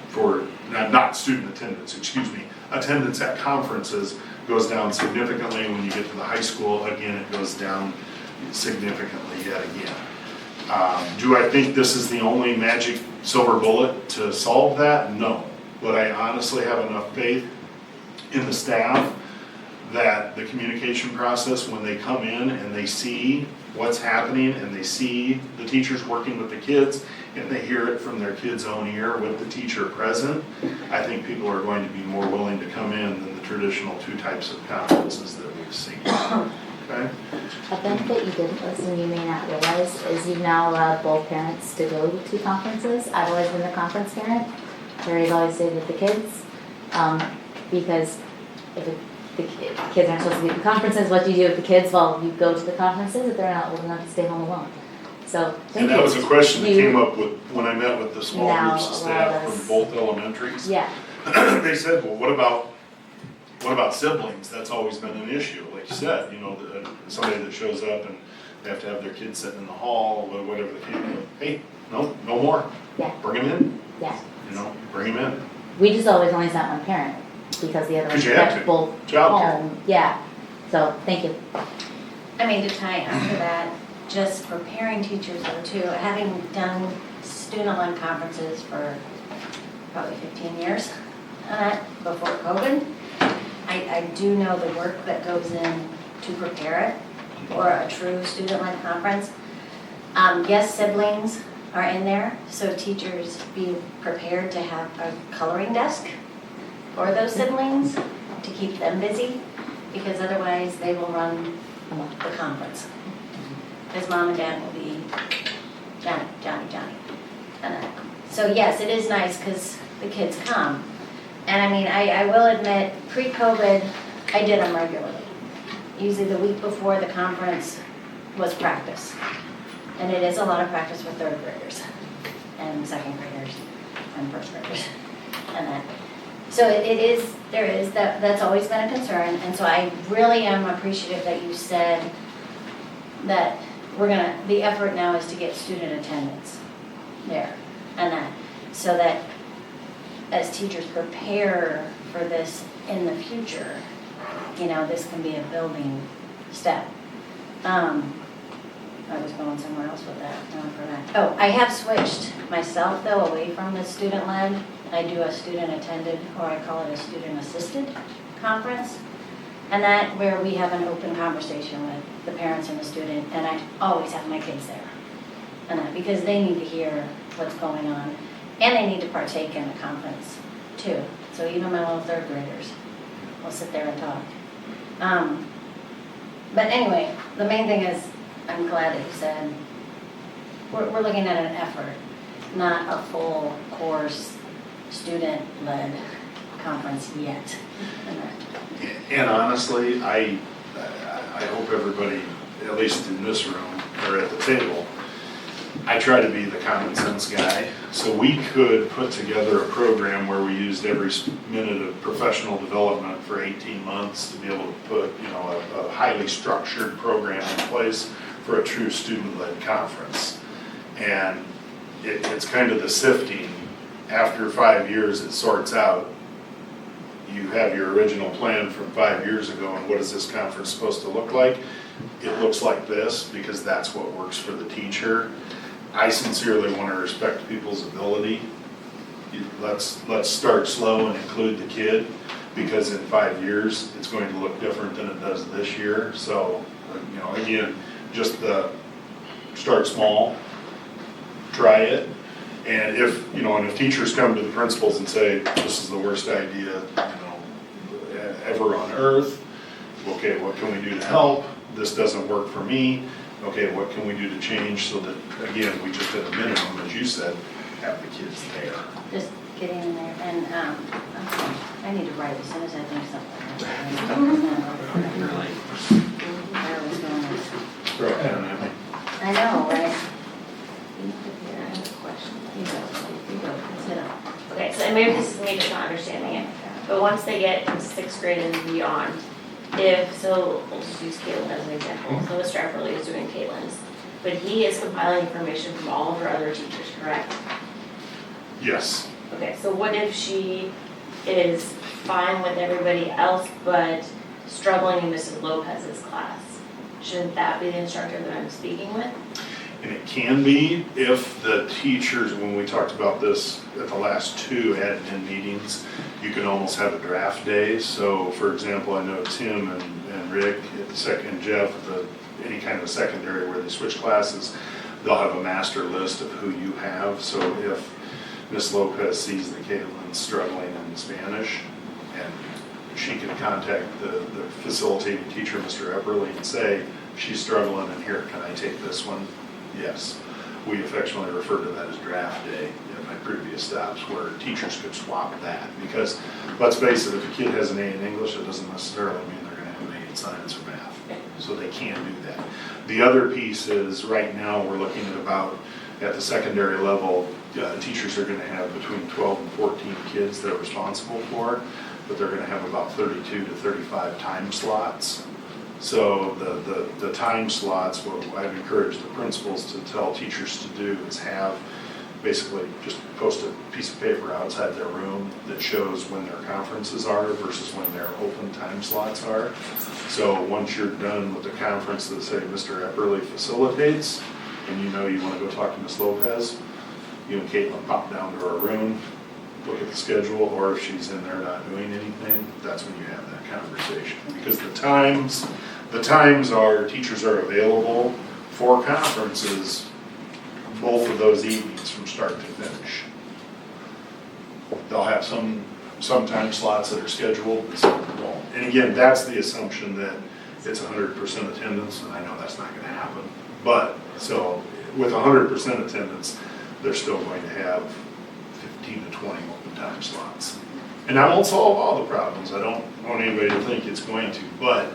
for, not student attendance, excuse me, attendance at conferences goes down significantly. When you get to the high school, again, it goes down significantly yet again. Do I think this is the only magic silver bullet to solve that? No. But I honestly have enough faith in the staff that the communication process, when they come in and they see what's happening and they see the teachers working with the kids and they hear it from their kid's own ear with the teacher present, I think people are going to be more willing to come in than the traditional 2 types of conferences that we've seen. Okay? A benefit you didn't listen, you may not realize, is you've now allowed both parents to go to conferences. I've always been the conference parent. Terry's always stayed with the kids, because if the kids aren't supposed to be at the conferences, what do you do with the kids? Well, you go to the conferences if they're not old enough to stay home alone. So, and that was a question that came up with when I met with the small groups of staff was, from both elementaries. Yeah. They said, well, what about siblings? That's always been an issue. Like you said, you know, somebody that shows up and they have to have their kids sitting in the hall, or whatever the case. Hey, no more. Yeah. Bring them in. Yeah. You know, bring them in. We just always only sent one parent because the other one kept both home. Yeah. So thank you. I mean, to tie onto that, just preparing teachers though too, having done student-led conferences for probably 15 years before COVID, I do know the work that goes in to prepare it for a true student-led conference. Yes, siblings are in there, so teachers be prepared to have a coloring desk for those siblings to keep them busy, because otherwise they will run the conference. Because mom and dad will be Johnny. So yes, it is nice because the kids come. And I mean, I will admit, pre-COVID, I did them regularly. Usually the week before the conference was practice. And it is a lot of practice with 3rd graders and 2nd graders and 1st graders and that. So that's always been a concern. And so I really am appreciative that you said that the effort now is to get student attendance there and that, so that as teachers prepare for this in the future, you know, this can be a building step. I was going somewhere else with that. Oh, I have switched myself though away from the student-led. I do a student-attended, or I call it a student-assisted conference. And that where we have an open conversation with the parents and the student, and I always have my kids there. And that because they need to hear what's going on, and they need to partake in the conference too. So even my little 3rd graders will sit there and talk. But anyway, the main thing is, I'm glad that you said we're looking at an effort, not a full course student-led conference yet. And honestly, I hope everybody, at least in this room or at the table, I try to be the common sense guy. So we could put together a program where we used every minute of professional development for 18 months to be able to put, you know, a highly structured program in place for a true student-led conference. And it's kind of the sifting. After 5 years, it sorts out. You have your original plan from 5 years ago, and what is this conference supposed to look like? It looks like this because that's what works for the teacher. I sincerely want to respect people's ability let's start slow and include the kid, because in 5 years, it's going to look different than it does this year. So, again, just start small, try it. And if teachers come to the principals and say, this is the worst idea, ever on earth, okay, what can we do to help? This doesn't work for me. Okay, what can we do to change so that, again, we just at a minimum, as you said, have the kids there. Just getting in there, and, I need to write as soon as I think something. Really? Where I was going with this. Throw a pen at me. I know, right? I have a question. You go, sit down. Okay, so maybe this is me just not understanding it, but once they get in 6th grade and beyond, so we'll just use Caitlin as an example, so Mr. Epperly is doing Caitlin's, but he is compiling information from all of her other teachers, correct? Yes. Okay, so what if she is fine with everybody else but struggling in Mrs. Lopez's class? Shouldn't that be the instructor that I'm speaking with? And it can be if the teachers, when we talked about this at the last 2 admin meetings, you can almost have a draft day. So for example, I know Tim and Rick at the second, Jeff, any kind of secondary where they switch classes, they'll have a master list of who you have. So if Miss Lopez sees that Caitlin's struggling in Spanish, and she can contact the facilitating teacher, Mr. Epperly, and say, she's struggling, and here, can I take this one? Yes. We affectionately refer to that as draft day in my previous stops, where teachers could swap that. Because, let's face it, if a kid has an A in English, it doesn't necessarily mean they're gonna have an A in science or math. So they can do that. The other piece is, right now, we're looking at about, at the secondary level, teachers are gonna have between 12 and 14 kids they're responsible for, but they're gonna have about 32 to 35 time slots. So the time slots, what I've encouraged the principals to tell teachers to do is have, basically just post a piece of paper outside their room that shows when their conferences are versus when their open time slots are. So once you're done with the conference that, say, Mr. Epperly facilitates, and you want to go talk to Ms. Lopez, you and Caitlin pop down to her room, look at the schedule, or if she's in there not doing anything, that's when you have that conversation. Because the times are, teachers are available for conferences both of those evenings from start to finish. They'll have some time slots that are scheduled and some won't. And again, that's the assumption that it's 100% attendance, and I know that's not going to happen. But, so, with 100% attendance, they're still going to have 15 to 20 open time slots. And that won't solve all the problems. I don't want anybody to think it's going to. But,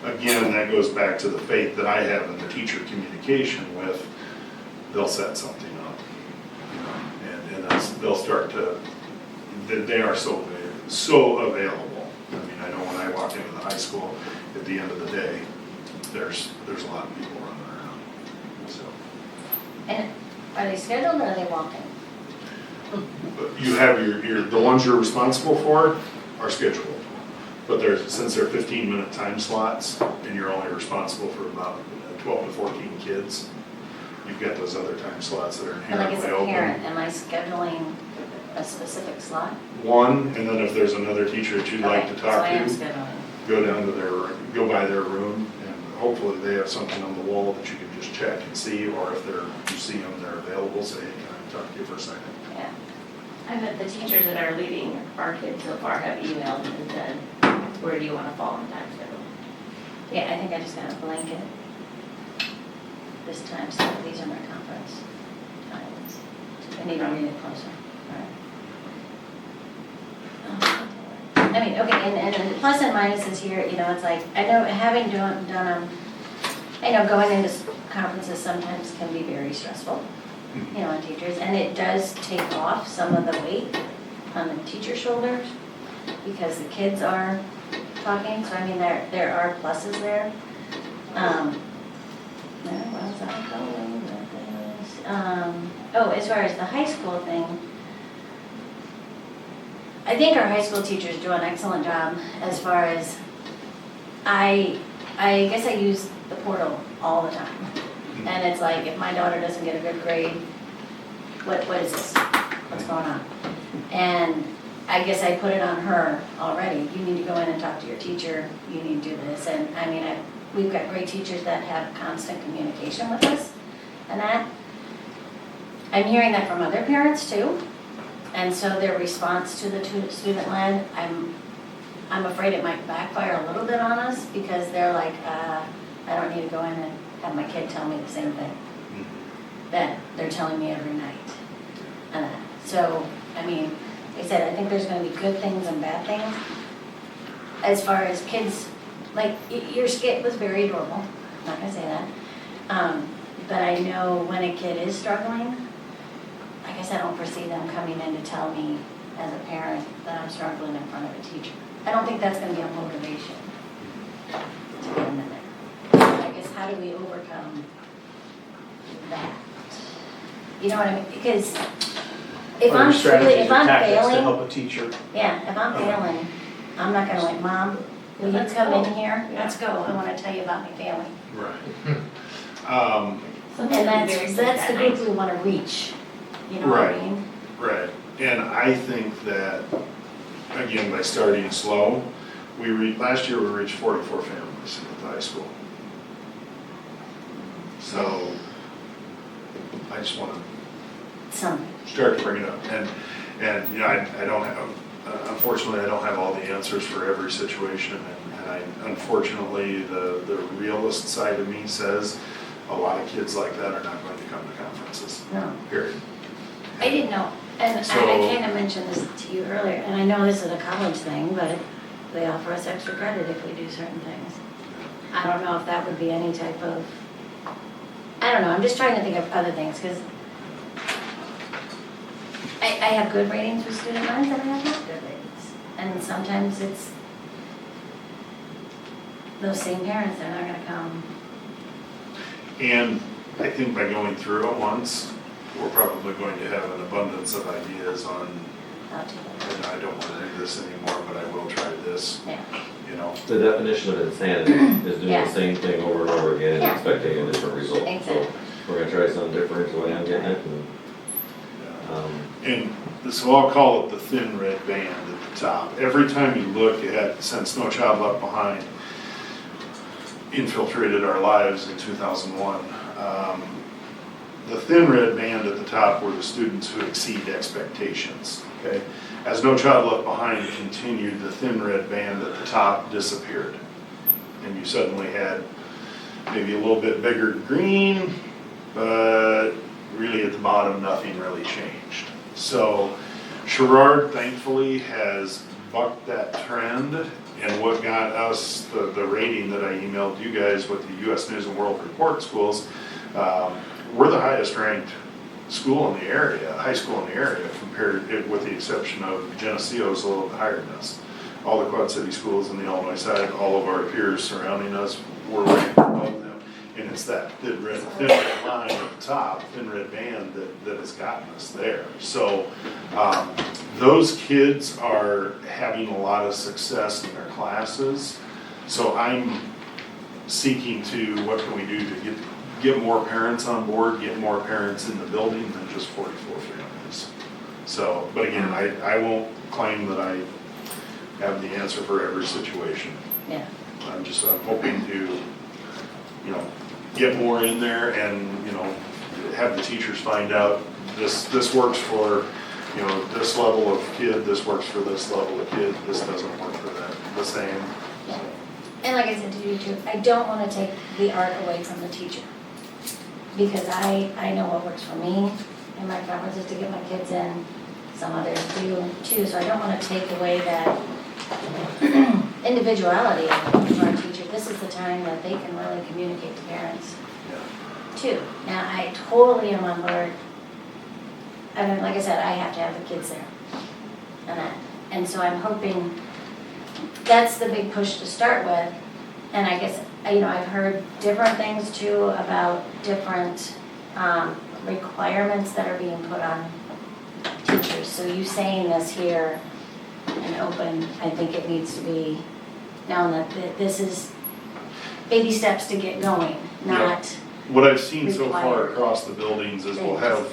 again, that goes back to the faith that I have in the teacher communication with, they'll set something up. And they'll start to, they are so available. I mean, I know when I walk into the high school, at the end of the day, there's a lot of people running around. So. And are they scheduled or are they walking? You have the ones you're responsible for are scheduled. But since they're 15-minute time slots and you're only responsible for about 12 to 14 kids, you've got those other time slots that are inherently open. Like as a parent, am I scheduling a specific slot? One, and then if there's another teacher that you'd like to talk so I am to, scheduling. go by their room, and hopefully they have something on the wall that you can just check and see, or if you see them, they're available, say, hey, can I talk to you for a second? Yeah. I bet the teachers that are leading our kids so far have emailed and said, where do you want to fall in time schedule? Yeah, I think I just got a blanket this time, so these are my conference times. I need to read it closer. All right. I mean, okay, and the plus and minuses here, it's like, I know having done going into conferences sometimes can be very stressful, on teachers, and it does take off some of the weight on the teacher's shoulders because the kids are talking, so I mean, there are pluses there. Where was I going with this? As far as the high school thing, I think our high school teachers do an excellent job as far as, I guess I use the portal all the time. And it's like, if my daughter doesn't get a good grade, what is this? what's going on? And I guess I put it on her already. You need to go in and talk to your teacher. You need to do this. And I mean, we've got great teachers that have constant communication with us and that. I'm hearing that from other parents too. And so their response to the student-led, I'm afraid it might backfire a little bit on us because they're like, I don't need to go in and have my kid tell me the same thing that they're telling me every night. And so, I mean, like I said, I think there's gonna be good things and bad things. As far as kids, like, your skit was very adorable, I'm not gonna say that. But I know when a kid is struggling, I guess I don't foresee them coming in to tell me as a parent that I'm struggling in front of a teacher. I don't think that's gonna be a motivation to get them in there. So I guess how do we overcome that? You know what I mean? Because if Or I'm strategies if or I'm tactics to failing, help a teacher. yeah, if I'm failing, I'm not gonna like, Mom, will you Let's come go. in here? Yeah. Let's go, I wanna tell you about my failing. Right. And that's the group we wanna reach, you know what I Right. mean? Right, and I think that, again, by starting slow, last year we reached 44 families at the high school. So, I just wanna Some, start to bring it up, and, you know, I don't have, unfortunately, I don't have all the answers for every situation, and unfortunately, the realist side of me says a lot of kids like that are not going to come to conferences, no. period. I didn't know, and I So- kinda mentioned this to you earlier, and I know this is a college thing, but they offer us extra credit if we do certain things. I don't know if that would be any type of, I don't know, I'm just trying to think of other things, cause I have good ratings with student loans and I have not good ratings. And sometimes it's those same parents that are not gonna come. And I think by going through it once, we're probably going to have an abundance of ideas on, How to, and I don't want to do this anymore, but I will try this, yeah. you know. The definition of insanity is doing Yeah. the same thing over and over again and Yeah. expecting a different result. So Exactly. we're gonna try something different, is the way I'm getting it, and, And so I'll call it the thin red band at the top. Every time you look at, since No Child Left Behind infiltrated our lives in 2001, the thin red band at the top were the students who exceed expectations, okay? As No Child Left Behind continued, the thin red band at the top disappeared. And you suddenly had maybe a little bit bigger green, but really at the bottom, nothing really changed. So Sherrard thankfully has bucked that trend, and what got us the rating that I emailed you guys with the US News and World Report schools, we're the highest ranked school in the area, high school in the area, compared, with the exception of Geneseo's a little bit higher than us. All the Quad City schools on the Illinois side, all of our peers surrounding us were ranked above them. And it's that thin red line at the top, thin red band that has gotten us there. So those kids are having a lot of success in their classes. So I'm seeking to, what can we do to get more parents on board, get more parents in the building than just 44 families. So, but again, I won't claim that I have the answer for every situation. Yeah. I'm hoping to, you know, get more in there and, you know, have the teachers find out this works for, you know, this level of kid, this works for this level of kid, this doesn't work for that, the same. Yeah. And like I said to you too, I don't wanna take the art away from the teacher. Because I know what works for me in my conferences to get my kids in, some others do too, so I don't wanna take away that individuality of our teacher. This is the time that they can really communicate to parents too. Now, I totally am on board. I mean, like I said, I have to have the kids there. And so I'm hoping that's the big push to start with. And I guess, you know, I've heard different things too about different requirements that are being put on teachers. So you saying this here and open, I think it needs to be known that this is baby steps to get going, not What I've seen so far required across the buildings is we'll have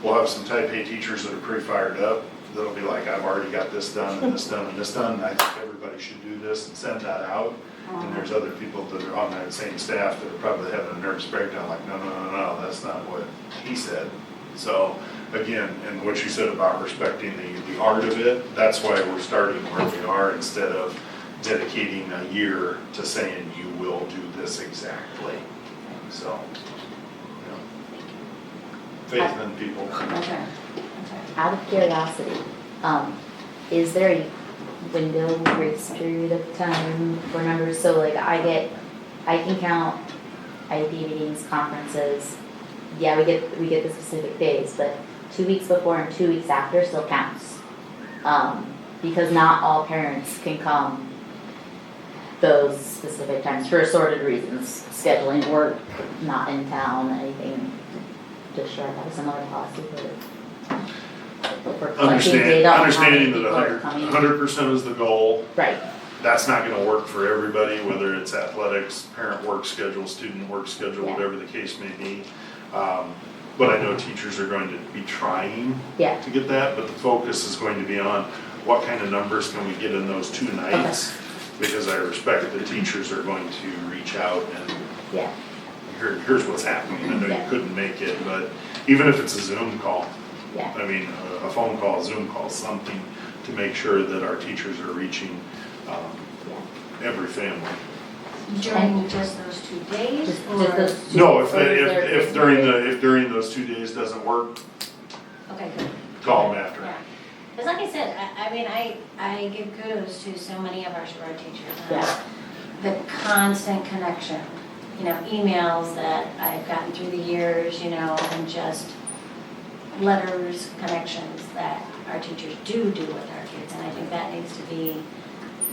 we'll have some type A teachers that are pretty fired up. That'll be like, I've already got this done and this done and this done, and I think everybody should do this and send that out. And there's other people that are on that same staff that are probably having a nervous breakdown, like, no, that's not what he said. So, again, and what you said about respecting the art of it, that's why we're starting where we are instead of dedicating a year to saying you will do this exactly. So, you know, faith in people. Okay. Out of curiosity, is there a window grace period of time for numbers? So like I can count IEP meetings, conferences. Yeah, we get the specific days, but 2 weeks before and 2 weeks after still counts. Because not all parents can come those specific times for assorted reasons, scheduling work, not in town, anything. Does Sherrard have a similar policy for it? Understanding that 100% is the goal. Right. That's not gonna work for everybody, whether it's athletics, parent work schedule, student work schedule, whatever the case may be. But I know teachers are going to be trying to get that, but the focus is going to be on what kind of numbers can we get in those 2 nights? Because I respect that teachers are going to reach out and here's what's happening. I know you couldn't make it, but even if it's a Zoom call, I mean, a phone call, Zoom call, something to make sure that our teachers are reaching every family. During just those 2 days? No, if during those 2 days doesn't work, Okay, good. call them after. Yeah. Because like I said, I mean, I give kudos to so many of our Sherrard teachers. The constant connection, you know, emails that I've gotten through the years, you know, and just letters, connections that our teachers do with our kids. And I think that needs to be,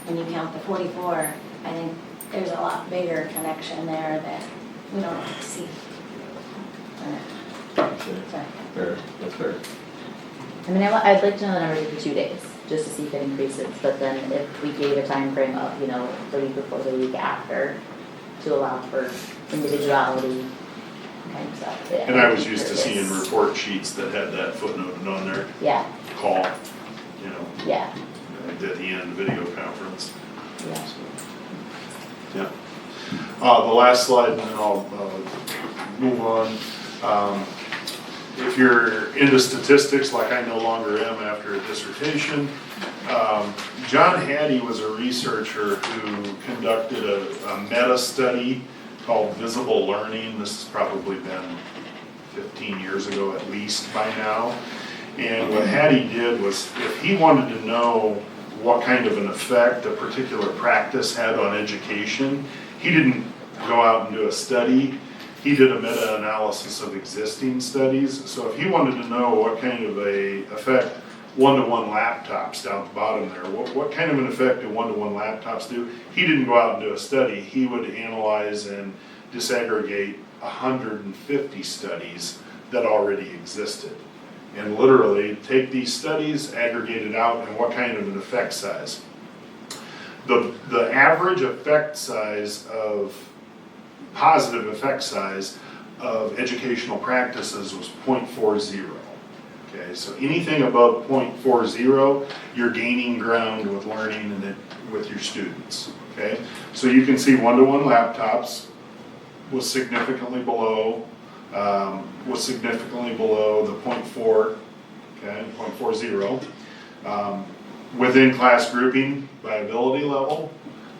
when you count the 44, I think there's a lot bigger connection there that we don't always see. Fair, that's fair. I mean, I'd like to know the numbers of the 2 days, just to see if it increases, but then if we gave a time frame of, you know, the week before, the week after, to allow for individuality kind of stuff. And I was used to seeing report sheets that had that footnoted on there. Call, you know. At the end, video conference. The last slide, and then I'll move on. If you're into statistics, like I no longer am after a dissertation, John Hattie was a researcher who conducted a meta-study called Visible Learning. This has probably been 15 years ago at least by now. And what Hattie did was, if he wanted to know what kind of an effect a particular practice had on education, he didn't go out and do a study. He did a meta-analysis of existing studies. So if he wanted to know what kind of a effect one-to-one laptops down at the bottom there, what kind of an effect do one-to-one laptops do? He didn't go out and do a study. He would analyze and disaggregate 150 studies that already existed. And literally take these studies, aggregate it out, and what kind of an effect size. The average effect size of, positive effect size of educational practices was 0.40. Okay, so anything above 0.40, you're gaining ground with learning and with your students. Okay, so you can see one-to-one laptops was significantly below the 0.4, okay, 0.40. Within class grouping by ability level,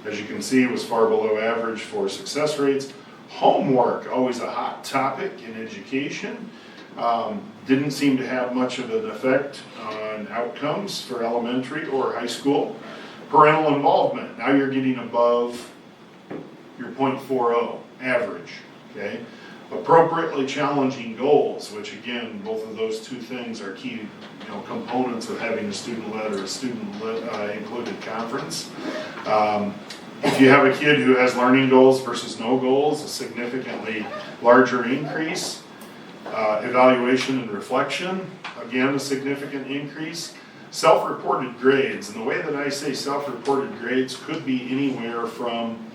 as you can see, was far below average for success rates. Homework, always a hot topic in education, didn't seem to have much of an effect on outcomes for elementary or high school. Parental involvement, now you're getting above your 0.40 average, okay? Appropriately challenging goals, which again, both of those two things are key, components of having a student-led or a student-led included conference. If you have a kid who has learning goals versus no goals, a significantly larger increase. Evaluation and reflection, again, a significant increase. Self-reported grades, and the way that I say self-reported grades could be anywhere from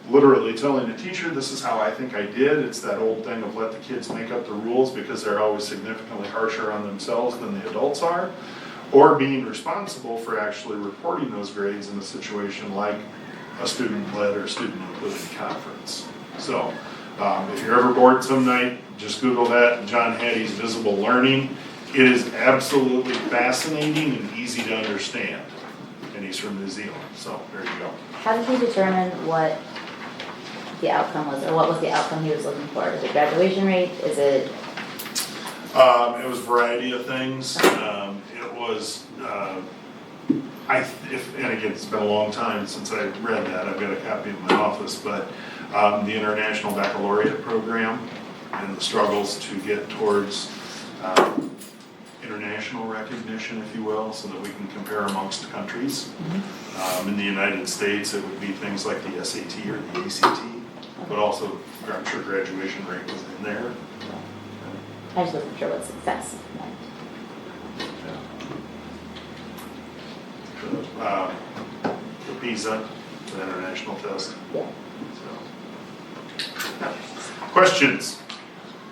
literally telling the teacher, this is how I think I did. It's that old thing of let the kids make up the rules because they're always significantly harsher on themselves than the adults are. Or being responsible for actually reporting those grades in a situation like a student-led or student-included conference. So if you're ever bored some night, just Google that, John Hattie's Visible Learning. It is absolutely fascinating and easy to understand. And he's from New Zealand, so there you go. How did he determine what the outcome was, or what was the outcome he was looking for? Is it graduation rate? Is it? It was a variety of things. It was, and again, it's been a long time since I read that. I've got a copy in my office, but the International Baccalaureate Program and the struggles to get towards international recognition, if you will, so that we can compare amongst countries. In the United States, it would be things like the SAT or the ACT, but also I'm sure graduation rate was in there. I just wasn't sure what success meant. The PISA, the international test. Yeah. So. Questions?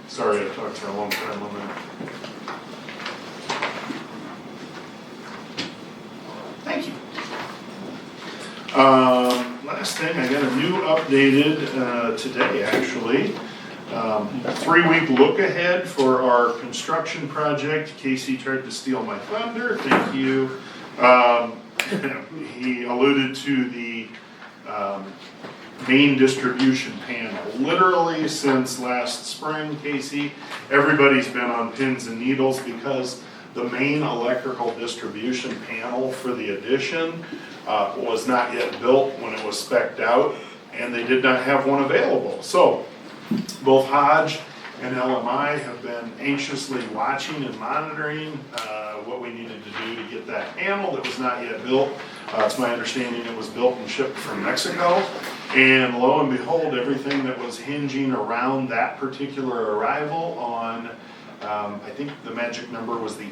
Sorry, I talked for a long time on that. Thank you. Last thing, I got a new updated today actually. 3-week look ahead for our construction project. Casey tried to steal my thunder, thank you. He alluded to the main distribution panel. Literally since last spring, Casey, everybody's been on pins and needles because the main electrical distribution panel for the addition was not yet built when it was spec'd out, and they did not have one available. So both Hodge and LMI have been anxiously watching and monitoring what we needed to do to get that panel that was not yet built. It's my understanding it was built and shipped from Mexico. And lo and behold, everything that was hinging around that particular arrival on, I think the magic number was the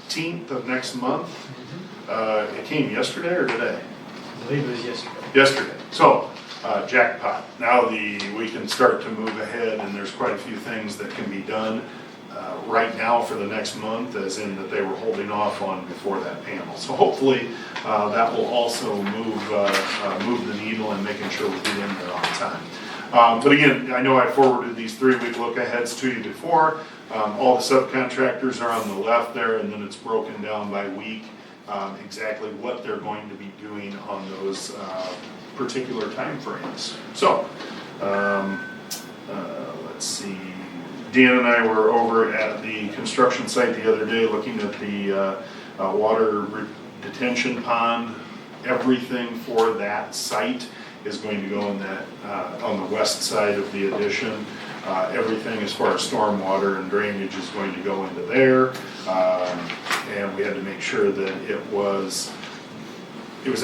18th of next month. It came yesterday or today? I believe it was yesterday. Yesterday. So, jackpot. Now we can start to move ahead, and there's quite a few things that can be done right now for the next month, as in that they were holding off on before that panel. So hopefully that will also move the needle and making sure we get in there on time. But again, I know I forwarded these 3-week look aheads to you before. All the subcontractors are on the left there, and then it's broken down by week, exactly what they're going to be doing on those particular time frames. So, let's see. Dan and I were over at the construction site the other day looking at the water detention pond. Everything for that site is going to go in that on the west side of the addition. Everything as far as stormwater and drainage is going to go into there. And we had to make sure that it was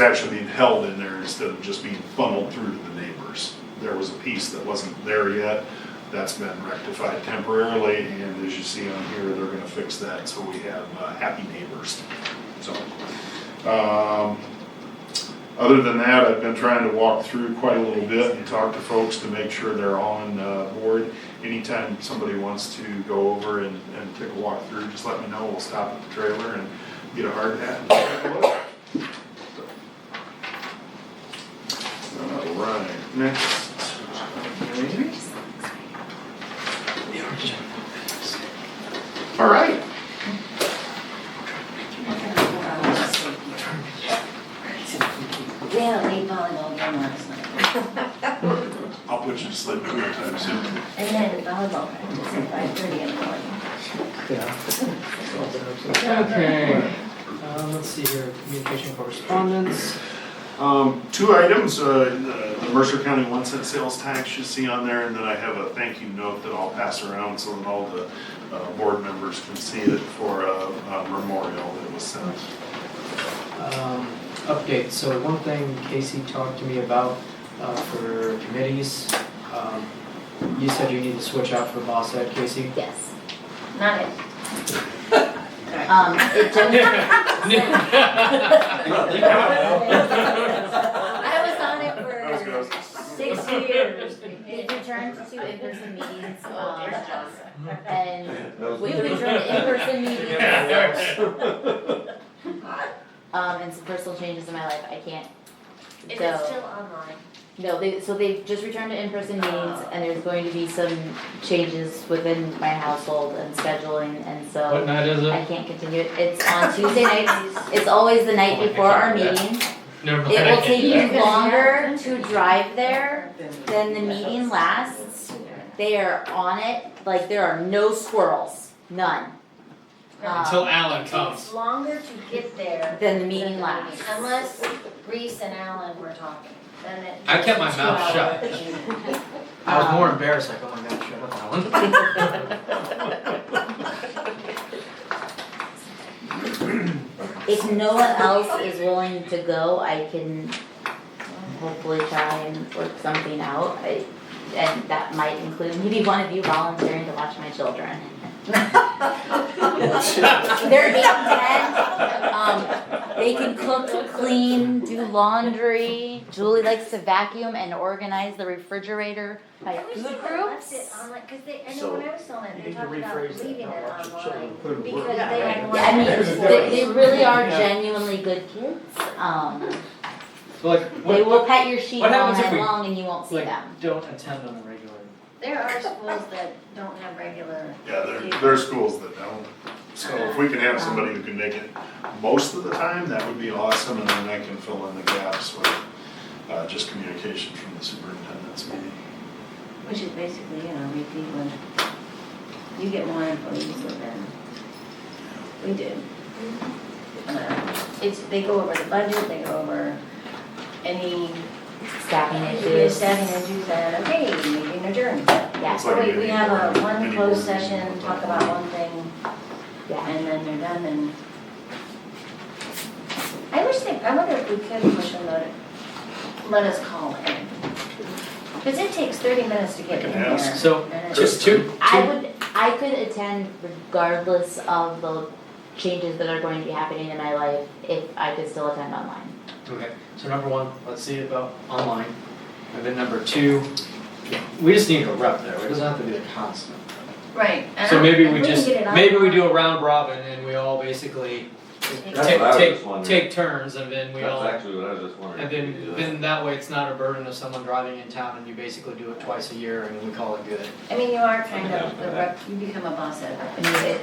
actually being held in there instead of just being funneled through to the neighbors. There was a piece that wasn't there yet. That's been rectified temporarily, and as you see on here, they're gonna fix that so we have happy neighbors. So, other than that, I've been trying to walk through quite a little bit and talk to folks to make sure they're on board. Anytime somebody wants to go over and take a walk through, just let me know. We'll stop at the trailer and get a hard hat and take a look. All right, next. Okay. All right. We had a late volleyball game last night. I'll put you to sleep anytime soon. And then volleyball practice at 5:30 in the morning. Okay, let's see here, communication correspondence. 2 items, the Mercer County 1-cent sales tax you see on there, and then I have a thank you note that I'll pass around so that all the board members can see it for a memorial that was sent. Update, so one thing Casey talked to me about for committees, you said you need to switch out for boss ed, Casey? Yes. Not it. It didn't. I was on it for 6 years. to in-person meetings, There's John. and we've returned to in-person meetings. And some personal changes in my life, I can't Is go. it still online? No, they've just returned to in-person meetings, and there's going to be some changes within my household and scheduling, and so. What night is I it? can't continue it. It's on Tuesday nights. It's always the night before our meeting. Never mind. It will take You're you gonna longer to drive there than the meeting lasts. They are on it, like there are no squirrels, none. Until Alan It comes. takes longer to get there. Then the meeting lasts. Unless Reese and Alan were talking, then it. I kept my it's a mouth 2-hour shut. meeting. I was more embarrassed, like, oh my god, shut up, Alan. If no one else is willing to go, I can hopefully try and work something out. And that might include maybe one of you volunteering to watch my children. They're 8 and 10. They can cook, clean, do laundry. Julie likes to vacuum and organize the refrigerator by I wish food they left groups. it online, cause they, I know So, when I was selling it, you they need to talked about rephrase that, leaving not it watch your online. children put it to Because work. they didn't want. I mean, they really are genuinely good kids. So like, They will pet your sheet what all happens if night we, long and you won't see like, them. don't attend on a regular? There are schools that don't have regular. Yeah, there are schools that don't. So if we can have somebody who can make it most of the time, that would be awesome, and then I can fill in the gaps with just communication from the superintendent's meeting. Which is basically, repeat when you get more employees than we do. They go over the budget, they go over any Staffing issues. staffing issues, and okay, meeting adjourned. Yeah, It's like a We mini have board- a one mini closed board session, meeting. talk about one thing, yeah. and then they're done, and I wonder if we could push them to let us call in. Because it takes 30 minutes to get in I can there. ask. So, and it's- just two. I could attend regardless of the changes that are going to be happening in my life if I could still attend online. Okay, so number one, let's see about online. And then number two, we just need a rep there, it doesn't have to be a constant. Right. and So maybe if we can just, get it maybe we online, do a round robin and we all basically That's what I was just wondering. take turns and then we That's all, actually what I was just wondering. and then that way it's not a burden of someone driving in town and you basically do it twice a year and we call it good. I mean, you are kind of the rep, you become a boss at it.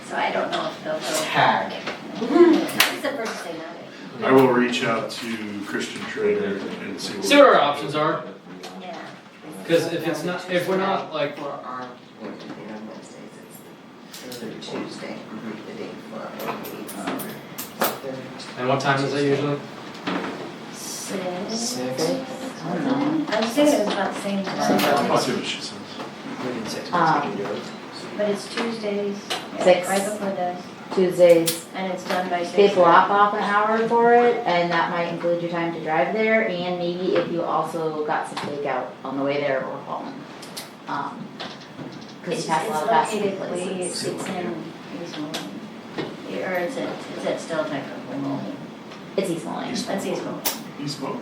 So I don't know if they'll go. Tag. It's the first thing I I will reach out to Christian Trader and see what. See what our options are, yeah. cause if we're not like, For our board meeting on Wednesdays, it's third Tuesday, the day before our board meeting. and what time is it usually? Six. 6? I don't know. I was thinking it was about the same I'll time, see what she says. Within 6 months we can do it. but it's Tuesdays, yeah, 6. right before this, Tuesdays, and it's done by 6. they block off an hour for it, and that might include your time to drive there, and maybe if you also got some takeout on the way there or home. Cause It's you pass a lot of fast food located, places. it's in East Moline. Or is it still technically Moline? It's East Moline. That's East Moline. He spoke.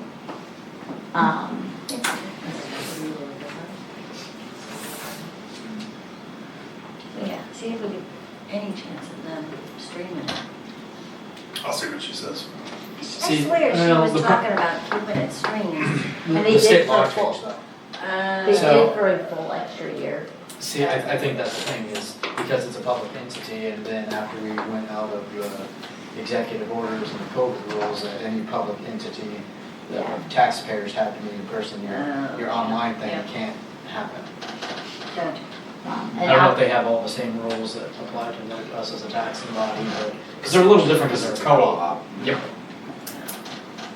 So yeah, see if we get any chance of them streaming it. I'll see what she says. I See, swear she well, was the talking about keeping it streamed. And they The did state for law a full, changed that. they So- did for a full extra year. See, I think that's the thing is, because it's a public entity, and then after we went out of the executive orders and the COVID rules, that any public entity, the Yeah. taxpayers have to meet in person, your online thing yeah. can't happen. Gotcha. I don't know if they have all the same rules that apply to like us as a taxing body, but, because they're a little different because they're a co-op. Yep.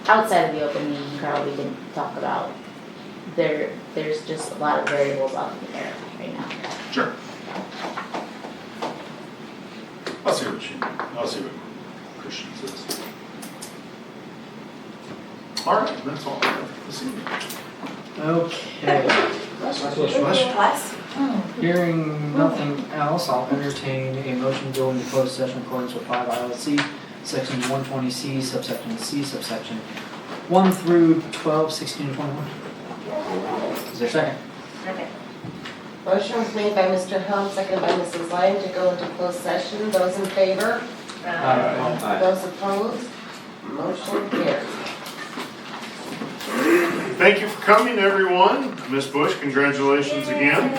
Outside of the open meeting, Carl, we didn't talk about, there's just a lot of variables up in the air right now. Sure. I'll see what Christian says. All right, that's all I have this evening. Okay. Hearing nothing else, I'll entertain a motion to go into closed session in accordance with 5 ILC, section 120C, subsection C, subsection 1 through 12, 16, and 21. Is there a second? Okay. Motion was made by Mr. Helm, seconded by Mrs. Lyon to go into closed session. Those in favor? Aye. Those opposed? Motion carries. Thank you for coming, everyone. Ms. Bush, congratulations again.